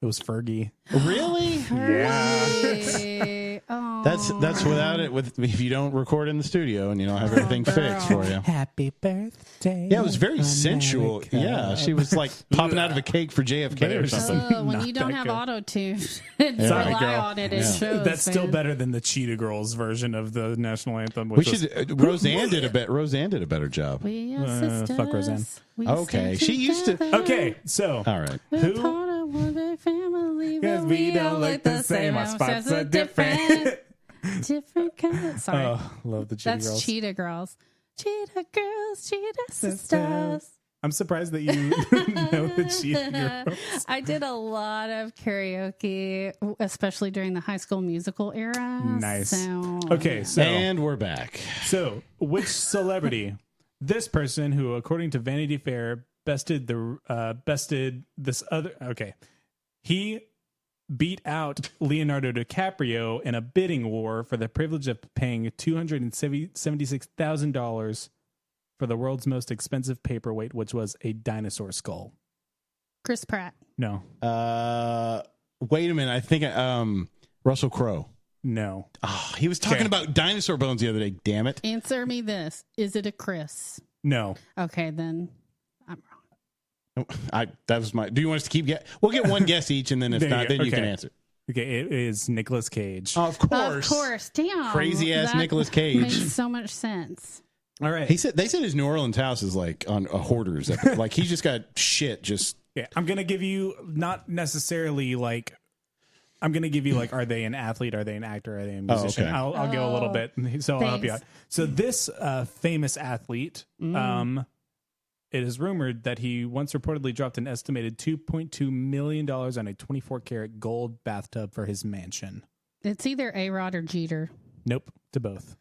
It was Fergie. Really? Yeah. Oh, That's without it. With if you don't record in the studio and you don't have everything fixed for you. Happy birthday. Yeah, it was very sensual. Yeah, she was like popping out of a cake for JFK or something. when Not you don't that have good. auto tune, and Sorry, rely girl. on it, it Yeah. shows. That's still man. better than the Cheetah Girls version of the national anthem. We Which was, should. Roseanne did a better job. We are sisters. fuck Roseanne. We Okay, stand she used to- together. Okay, so All right. We're Who- part of one big family, Because but we don't look the same, our spots are different. different colors. Sorry, Oh, love the Cheetah that's Girls. Cheetah Girls. Cheetah Girls, Cheetah Sisters. I'm surprised that you know the Cheetah Girls. I did a lot of karaoke, especially during the High School Musical era. Nice. So, Okay, so And we're back. So, which celebrity? This person who, according to Vanity Fair, bested this other. Okay, he beat out Leonardo DiCaprio in a bidding war for the privilege of paying $276,000 for the world's most expensive paperweight, which was a dinosaur skull. Chris Pratt. No, Wait a minute. I think Russell Crowe. no. Oh, he was talking Okay. about dinosaur bones the other day. Damn it. Answer me this. Is it a Chris? No. Okay, then I'm wrong. That was my. Do you want us to keep We'll get one guess each, and then if There you not, go. then you can Okay. answer. Okay, it is Nicolas Cage. Of course. Of course. Damn. Crazy ass That Nicolas Cage. Makes so much sense. All right. They said his New Orleans house is like on a hoarder's. Like he's just got shit. Just Yeah, I'm going to give you not necessarily like, I'm going to give you like, are they an athlete? Are they an actor? Are they a musician? okay. I'll go a little bit. So I'll help you out. Thanks. So this famous athlete, it is rumored that he once reportedly dropped an estimated $2.2 million on a 24 karat gold bathtub for his mansion. It's either A-Rod or Jeter. Nope. To both.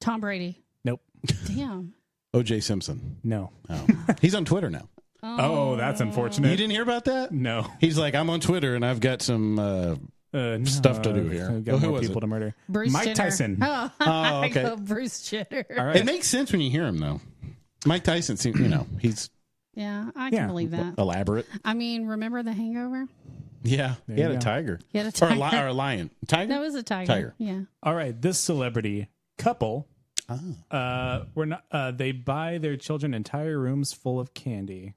Tom Brady. Nope. Damn. O.J. Simpson. No. Oh, he's on Twitter now. Oh, that's You unfortunate. didn't hear about that? No. He's like, I'm on Twitter and I've got some stuff to do here. We've got Well, who more was people it? to murder. Bruce Mike Jenner. Tyson. Oh, Oh, okay. I go Bruce Jenner. All right. It makes sense when you hear him, though. Mike Tyson, seems, he's Yeah, I Yeah. can believe that. elaborate. I mean, remember The Hangover? Yeah, he had you a go. tiger. He had a Or tiger. or a lion. Tiger? That was a tiger. Tiger. Yeah. All right. This celebrity couple, Ah. we're not. They buy their children entire rooms full of candy.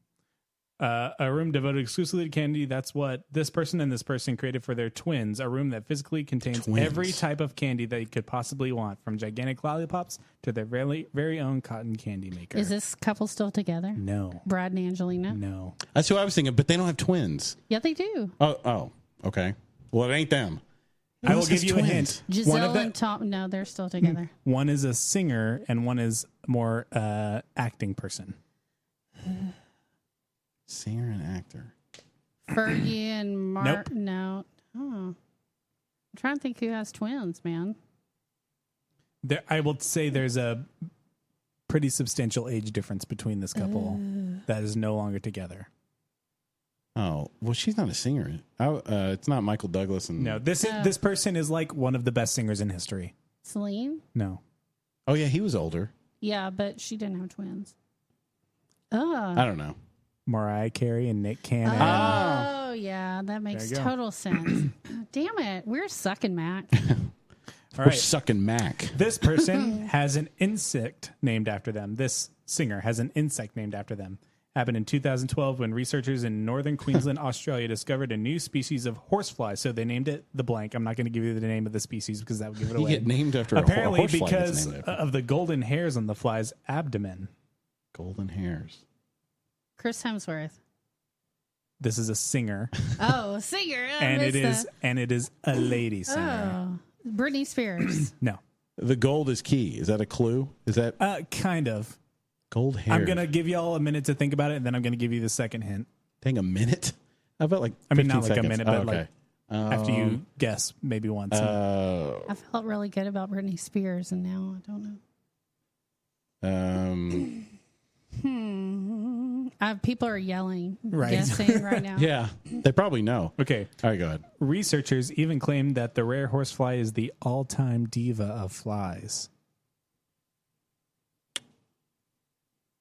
A room devoted exclusively to candy. That's what this person and this person created for their twins. A room that physically contains Twins. every type of candy that you could possibly want, from gigantic lollipops to their very own cotton candy maker. Is this couple still together? No. Brad and Angelina? No. That's who I was thinking, but they don't have twins. Yeah, they do. Oh, okay. Well, it ain't them. I will else give has you a twins? hint. Giselle One of them, and Tom. No, they're still together. one is a singer and one is more acting person. Singer and actor. Fergie and Mark. Nope. No. Oh. I'm trying to think who has twins, man. There, I will say there's a pretty substantial age difference between this couple that is no longer together. Oh, well, she's not a singer. It's not Michael Douglas. And No, this person is like one of the best singers in history. Celine? No. Oh, yeah, he was older. Yeah, but she didn't have twins. Oh. I don't know. Mariah Carey and Nick Cannon. Oh, yeah. That makes There you go. total sense. Damn it. We're sucking, Mac. All We're right. sucking Mac. This person has an insect named after them. This singer has an insect named after them. Happened in 2012 when researchers in northern Queensland, Australia discovered a new species of horsefly. So they named it the blank. I'm not going to give you the name of the species because that would give it You away. get named after Apparently, a horsefly. that's because named after. of the golden hairs on the fly's abdomen. Golden hairs. Chris Hemsworth. This is a singer, Oh, singer. I and it missed is a lady singer. that. Oh, Britney Spears. No, The gold is key. Is that a clue? Is that kind of. gold hair? I'm gonna give you all a minute to think about it, and then I'm gonna give you the second hint. Dang, a minute? How about like 15 I mean, not like seconds? a minute, Oh, but okay. like after you guess maybe once. I felt really good about Britney Spears, and now I don't know. People are yelling, Right. guessing right now. yeah, they probably know. Okay. All right, go ahead. Researchers even claim that the rare horsefly is the all-time diva of flies.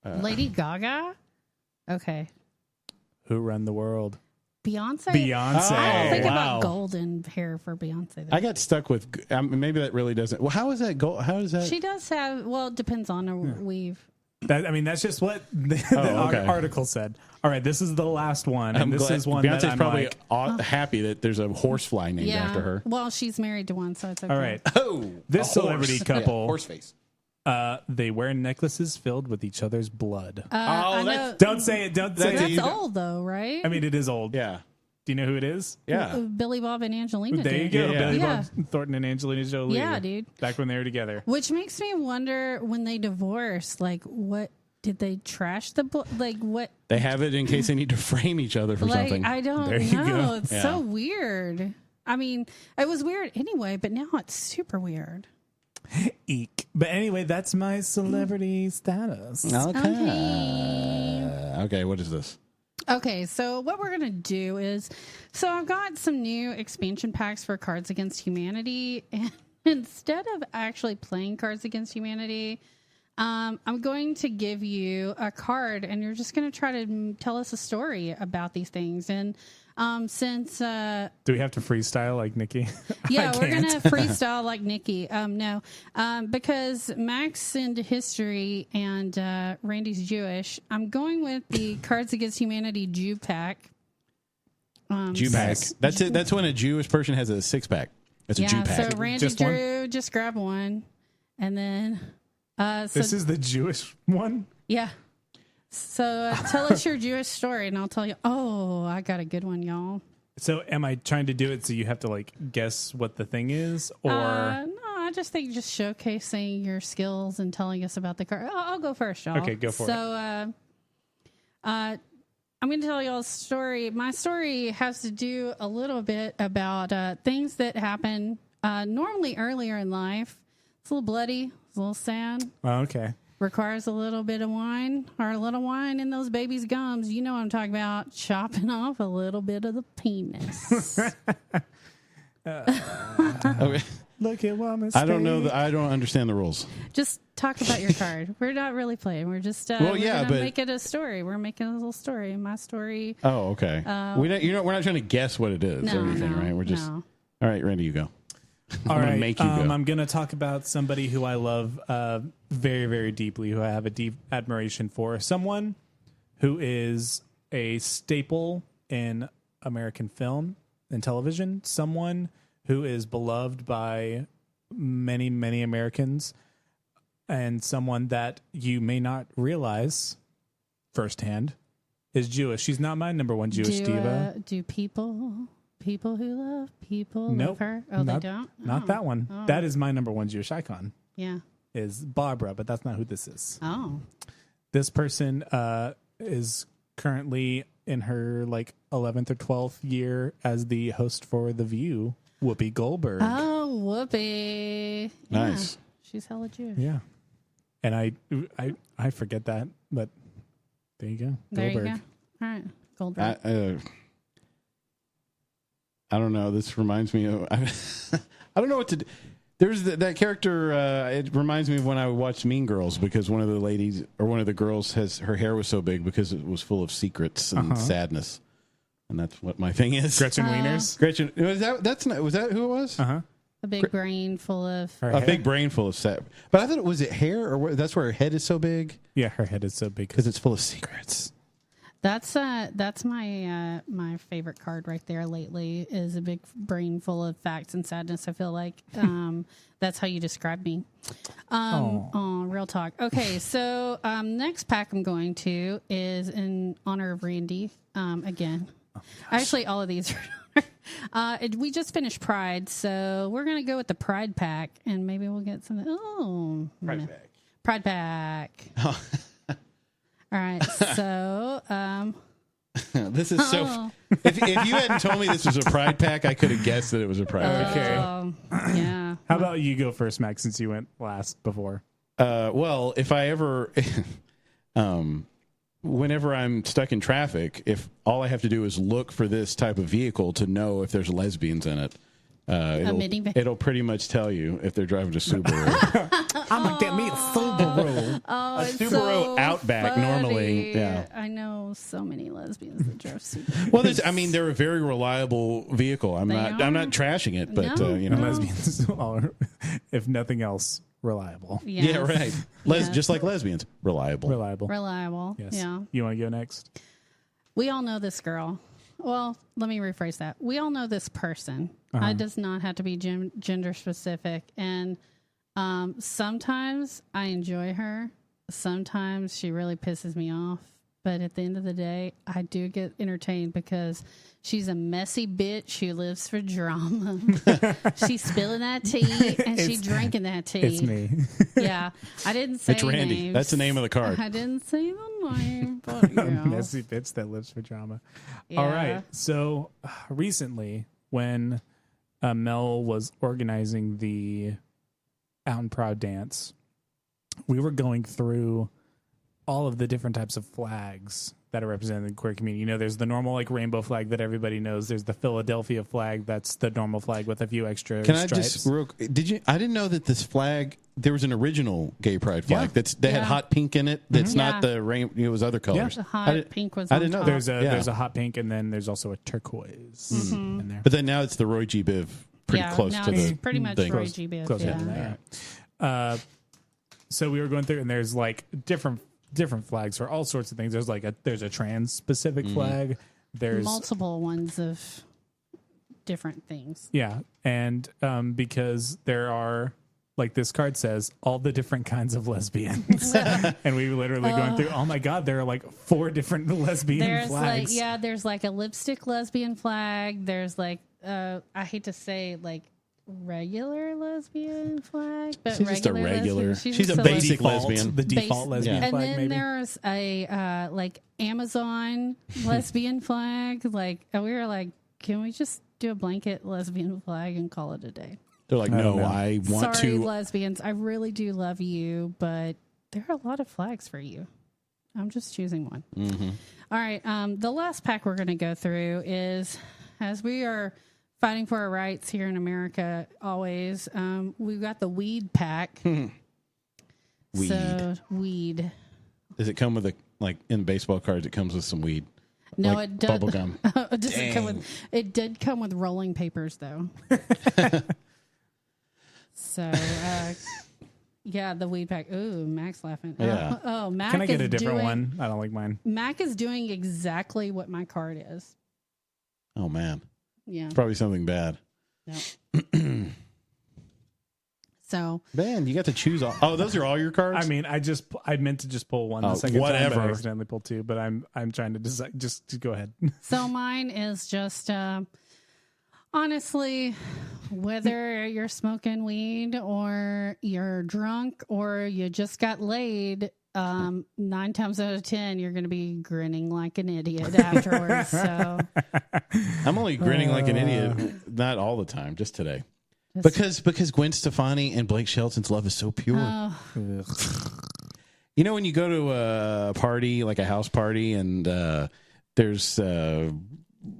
Lady Gaga? Okay. Who run the world? Beyonce? Beyonce. I don't think wow. about golden hair for Beyonce. Though. I got stuck with maybe that really doesn't. Well, how is that gold? How is that? She does have. Well, it depends on her weave. That's just what the okay. article said. All right, this is the last one, and this is one Beyonce's that I'm probably like, happy that there's a horsefly named after her. Well, she's married to one, so it's okay. all right. Oh, This celebrity couple, horse face. they wear necklaces filled with each other's blood. I know. Don't say it. Don't say That's it. old though, right? I mean, it is old. Yeah, Do you know who it is? yeah. Billy Bob and Angelina. There you did. go. Yeah. Billy Yeah. Bob Thornton and Angelina Jolie. Yeah, dude. Back when they were together. Which makes me wonder when they divorced, like what did they trash the book? Like what? They have it in case they need to frame each other for Like something. I don't There you know. go. It's Yeah. so weird. I mean, it was weird anyway, but now it's super weird. Eek. But anyway, that's my celebrity status. Okay, what is this? Okay, so what we're going to do is, so I've got some new expansion packs for Cards Against Humanity, and instead of actually playing Cards Against Humanity, I'm going to give you a card, and you're just going to try to tell us a story about these things. And since Do we have to freestyle like Nicki? yeah, I we're can't. gonna freestyle like Nicki. No, because Mac's into history and Randy's Jewish. I'm going with the Cards Against Humanity Jew pack. Jew pack. That's it. That's when a Jewish person has a six pack. That's a Jew pack. So Randy Just one? Drew, just grab one, and then This is the Jewish one? yeah. So tell us your Jewish story, and I'll tell you. Oh, I got a good one, y'all. So am I trying to do it so you have to like guess what the thing is? Or No, I just think just showcasing your skills and telling us about the card. I'll go first, y'all. Okay, go for it. So, I'm going to tell y'all a story. My story has to do a little bit about things that happen normally earlier in life. It's a little bloody. It's a little sad. Oh, okay. Requires a little bit of wine or a little wine in those babies' gums. You know what I'm talking about. Chopping off a little bit of the penis. Okay. Look at what I don't know. I don't understand the rules. Just talk about your card. We're not really playing. We're just Well, yeah, we're gonna but- make it a story. We're making a little story. My story. Oh, okay. We're not trying to guess what it is or anything, right? We're just no. all right. Randy, you go. All I'm gonna right. make you go. I'm going to talk about somebody who I love very, very deeply, who I have a deep admiration for. Someone who is a staple in American film and television. Someone who is beloved by many, many Americans. And someone that you may not realize firsthand is Jewish. She's not my number one Jewish diva. Do people who love people Nope. love her? Oh, Not- they don't? Not Oh. that one. Oh. That is my number one Jewish icon. Yeah. Is Barbara, but that's not who this is. Oh. This person is currently in her like 11th or 12th year as the host for The View, Whoopi Goldberg. Oh, Whoopi. Nice. Yeah. She's hella Jewish. Yeah. And I forget that, but there you go. There Goldberg. you go. All right. Goldberg. I don't know. This reminds me of. I don't know what to do. There's that character. It reminds me of when I watched Mean Girls because one of the ladies or one of the girls her hair was so big because it was full of secrets and sadness, and that's what my thing is. Gretchen Wieners. Gretchen, was that who it was? A big brain full of. Her A hair? big brain full of sad. But I thought was it hair or that's where her head is so big Yeah, her head is so big. because it's full of secrets. That's my my favorite card right there lately is a big brain full of facts and sadness. I feel like that's how you describe me. Real talk. Okay, so next pack I'm going to is in honor of Randy again. Actually, all of these are. We just finished Pride, so we're gonna go with the Pride pack, and maybe we'll get something. Oh, Pride pack. All right, so This is so. If you hadn't told me this was a Pride pack, I could have guessed that it was a Pride pack. Okay. yeah. How about you go first, Max, since you went last before? Well, if I ever, whenever I'm stuck in traffic, if all I have to do is look for this type of vehicle to know if there's lesbians in it, minivan. it'll pretty much tell you if they're driving a Subaru. I'm gonna get me a Subaru. a it's Subaru so Outback funny. normally, yeah. I know so many lesbians that drive Subarus. Well, they're a very reliable vehicle. I'm They not are? trashing it, but No. you know, Lesbians are, if nothing else, reliable. Yes. yeah, right. Yes. Just like lesbians, reliable. Reliable. Yes. Yeah. You want to go next? We all know this girl. Well, let me rephrase that. We all know this person. It does not have to be gender specific. And sometimes I enjoy her. Sometimes she really pisses me off. But at the end of the day, I do get entertained because she's a messy bitch who lives for drama. She's spilling that tea and she's drinking that tea. It's me. Yeah. I didn't say It's Randy. names. That's the name of the card. I didn't say the name. But, yeah. Messy bitch that lives for drama. All Yeah. right. So recently, when Mel was organizing the Out and Proud dance, we were going through all of the different types of flags that are represented in the queer community. You know, there's the normal like rainbow flag that everybody knows. There's the Philadelphia flag. That's the normal flag with a few extra Can I stripes. just I didn't know that this flag, there was an original gay pride flag that had Yeah. hot pink in it. That's Yeah. not the rain. It was other colors. The hot pink was I on didn't know top. There's Yeah. a hot pink, and then there's also a turquoise in there. But then now it's the Roy G. Biv, pretty Yeah, close now to it's the pretty much thing. Roy G. Biv. Close Yeah. enough. All right. So we were going through, and there's like different flags for all sorts of things. There's like there's a trans specific flag. There's Multiple ones of different things. yeah, and because there are like this card says all the different kinds of lesbians, and we were literally going through. Oh my god, there are like 4 different lesbian There's flags. there's like a lipstick lesbian flag. There's like I hate to say like regular lesbian flag, but She's just a regular regular. lesbian. She's a just basic Default- lesbian. The default Base- lesbian And flag, then maybe. there's a like Amazon lesbian flag. Like and we were like, can we just do a blanket lesbian flag and call it a day? They're like, I don't no, know. I want Sorry, to. lesbians. I really do love you, but there are a lot of flags for you. I'm just choosing one. Mm-hmm. All right. The last pack we're going to go through is, as we are fighting for our rights here in America, always, we've got the weed pack. Weed. So, weed. Does it come with like in baseball cards? It comes with some weed. No, like it does. bubble gum. It doesn't come with. It did come with rolling papers, though. So, yeah, the weed pack. Ooh, Mac's laughing. Yeah. Oh, Mac. Can I get is a different doing, one? I don't like mine. Mac is doing exactly what my card is. Oh man, Yeah. it's probably something bad. No. So, Man, you got to choose all. Oh, those are all your cards. I mean, I meant to just pull one Oh, the second time, whatever. but I accidentally pulled 2. But I'm trying to decide. Just go ahead. so mine is just honestly, whether you're smoking weed or you're drunk or you just got laid, 9 times out of 10 you're going to be grinning like an idiot afterwards. So I'm only grinning like an idiot, not all the time, just today. Because Gwen Stefani and Blake Shelton's love is so pure. You know, when you go to a party, like a house party, and there's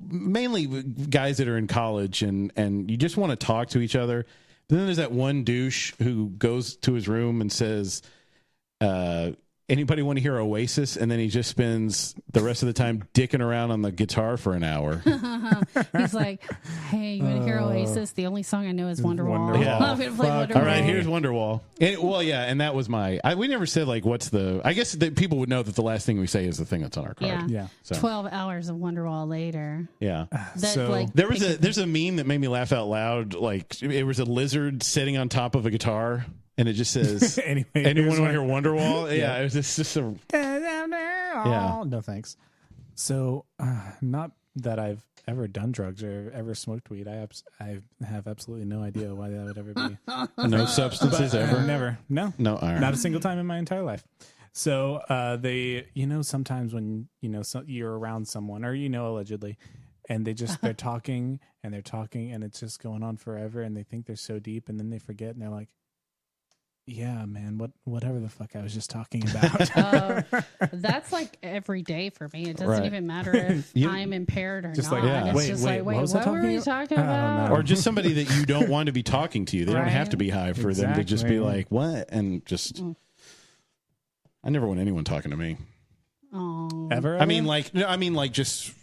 mainly guys that are in college, and you just want to talk to each other. But then there's that one douche who goes to his room and says, anybody want to hear Oasis? And then he just spends the rest of the time dicking around on the guitar for an hour. he's like, hey, you want to hear Oasis? The only song I know is Wonderwall. Wonderwall. Yeah. I'm going to play Fuck. Wonderwall. All right, here's Wonderwall. Well, yeah, and that was we never said, like, what's the... I guess that people would know that the last thing we say is the thing that's on our card. Yeah. Yeah. So, 12 hours of Wonderwall later. yeah. That, So- like, There's a meme that made me laugh out loud. Like, it was a lizard sitting on top of a guitar, and it just says, Anyway, anyone here's want to hear Wonderwall? Yeah, it was just a... Yeah. No thanks. So, not that I've ever done drugs or ever smoked weed. I have absolutely no idea why that would ever be. No substances ever? Never. No. No, all right. Not a single time in my entire life. So they, sometimes when, you're around someone or, allegedly, and they're talking and it's just going on forever and they think they're so deep and then they forget and they're like, yeah, man, whatever the fuck I was just talking about. That's like every day for me. It doesn't Right. even matter if I'm impaired or Just not. like, yeah. It's Wait, just wait, like, what wait, was I what were talking we about? talking I don't about? know. Or just somebody that you don't want to be talking to you. They don't have to be high for them to just be Exactly. like, what? And just... I never want anyone talking to me. Oh. Ever? I mean, just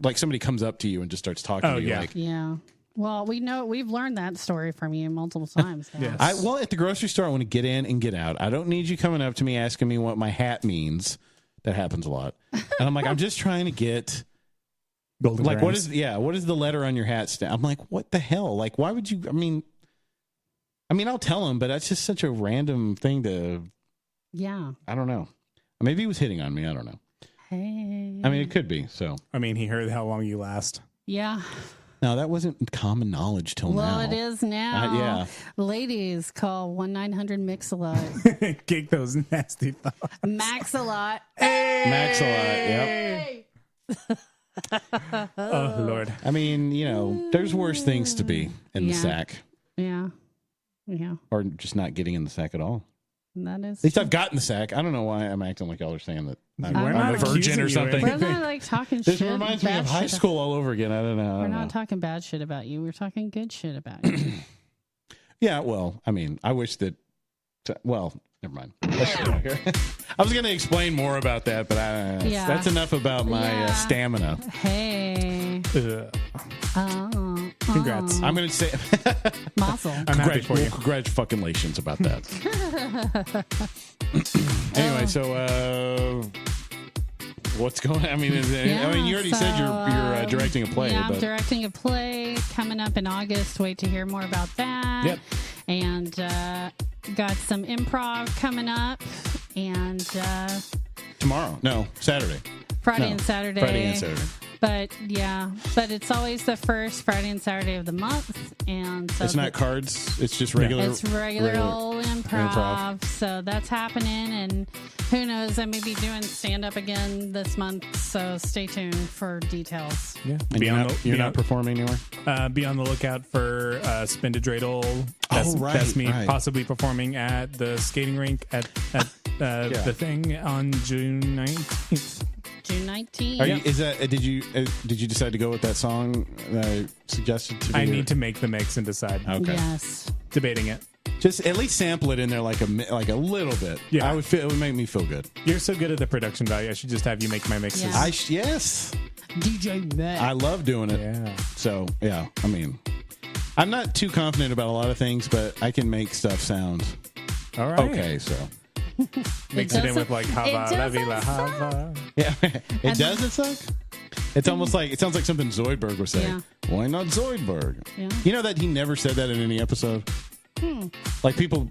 like somebody comes up to you and just starts talking to you. Yeah. Like, Yeah. Well, we've learned that story from you multiple times. Now. Yes. well, at the grocery store, I want to get in and get out. I don't need you coming up to me asking me what my hat means. That happens a lot. And I'm like, I'm just trying to get Golden like, Grams. what is the letter on your hat stand? I'm like, what the hell? Like, why would you? I mean, I'll tell him, but that's just such a random thing to. Yeah. I don't know. Maybe he was hitting on me. I don't know. Hey. I mean, it could be. So. I mean, he heard how long you last. Yeah. No, that wasn't common knowledge till now. Well, it is now. Yeah. Ladies, call 1-900-MIX-A-LOT. Kick those nasty thoughts. Max-A-Lot. Max-A-Lot, yep. Oh, Lord. I mean, there's worse things to be in the sack. Yeah. Yeah. Or just not getting in the sack at all. That is. At least I've gotten the sack. I don't know why I'm acting like y'all are saying that I'm We're a not virgin accusing or you something. or We're not like talking This shit. reminds me bad of high shit. school all over again. I don't know. We're not talking bad shit about you. We're talking good shit about you. Yeah, well, I mean, I wish that. Well, never mind. I was going to explain more about that, but Yeah. that's enough about my Yeah. stamina. Hey. Congrats. I'm going to say. Muscle. I'm happy for you. Congratulations about that. Anyway, so what's going on? I mean, you already said you're directing a play. Yeah, I'm but directing a play coming up in August. Wait to hear more about that. Yep. And got some improv coming up. And tomorrow? No, Saturday. Friday and Saturday. Friday and Saturday. But it's always the first Friday and Saturday of the month, and so It's not cards. It's just regular. It's regular old improv. So that's happening, and who knows? I may be doing stand up again this month. So stay tuned for details. Yeah. And you're not performing anywhere? Be on the lookout for Spin to Dreidel. That's me possibly performing at the skating rink at the thing on June 19th. June 19th. Did you decide to go with that song that I suggested to you? I need to make the mix and decide. Okay. Yes. Debating it. Just at least sample it in there like a little bit. Yeah. It would make me feel good. You're so good at the production value. I should just have you make my mixes. Yeah. Yes. DJ Matt. I love doing it. Yeah. So, yeah, I mean, I'm not too confident about a lot of things, but I can make stuff sound All right. okay, so. Mix it in with like Hava, La Vila Hava. Yeah. It doesn't suck? It sounds like something Zoidberg would say. Yeah. Why not Zoidberg? Yeah. You know that he never said that in any episode? Like people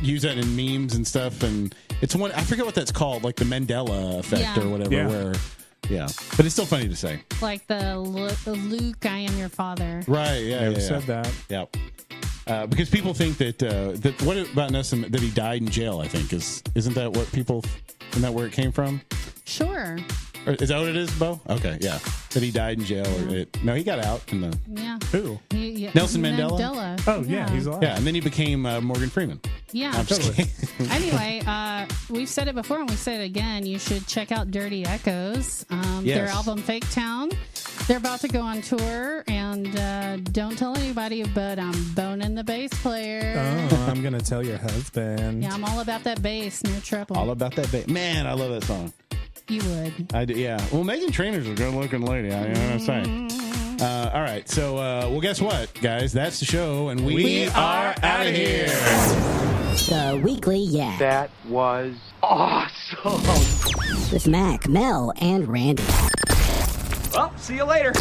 use that in memes and stuff, and it's one, I forget what that's called, like the Mandela effect or whatever, where but it's still funny to say. Like the Luke, I am your father. Right, yeah. Never said that. Yeah. Because people think that what about Nelson, that he died in jail, I think. Isn't that where it came from? Sure. Or is that what it is, Bo? Okay, yeah. That he died in jail. No, he got out. Yeah. Who? Nelson Mandela? Oh, yeah, he's alive. Yeah, and then he became Morgan Freeman. Yeah. I'm just kidding. Anyway, we've said it before and we say it again. You should check out Dirty Echoes. Their album Fake Town. They're about to go on tour, and don't tell anybody, but I'm boning the bass player. Oh, I'm going to tell your husband. Yeah, I'm all about that bass, no trouble. All about that bass. Man, I love that song. You would. I do, yeah. Well, Meghan Trainor's a good-looking lady. You know what I'm saying? All right. So, well, guess what, guys? That's the show, and we are out of here. The Weekly Yak. That was awesome. With Mac, Mel, and Randy. Well, see you later.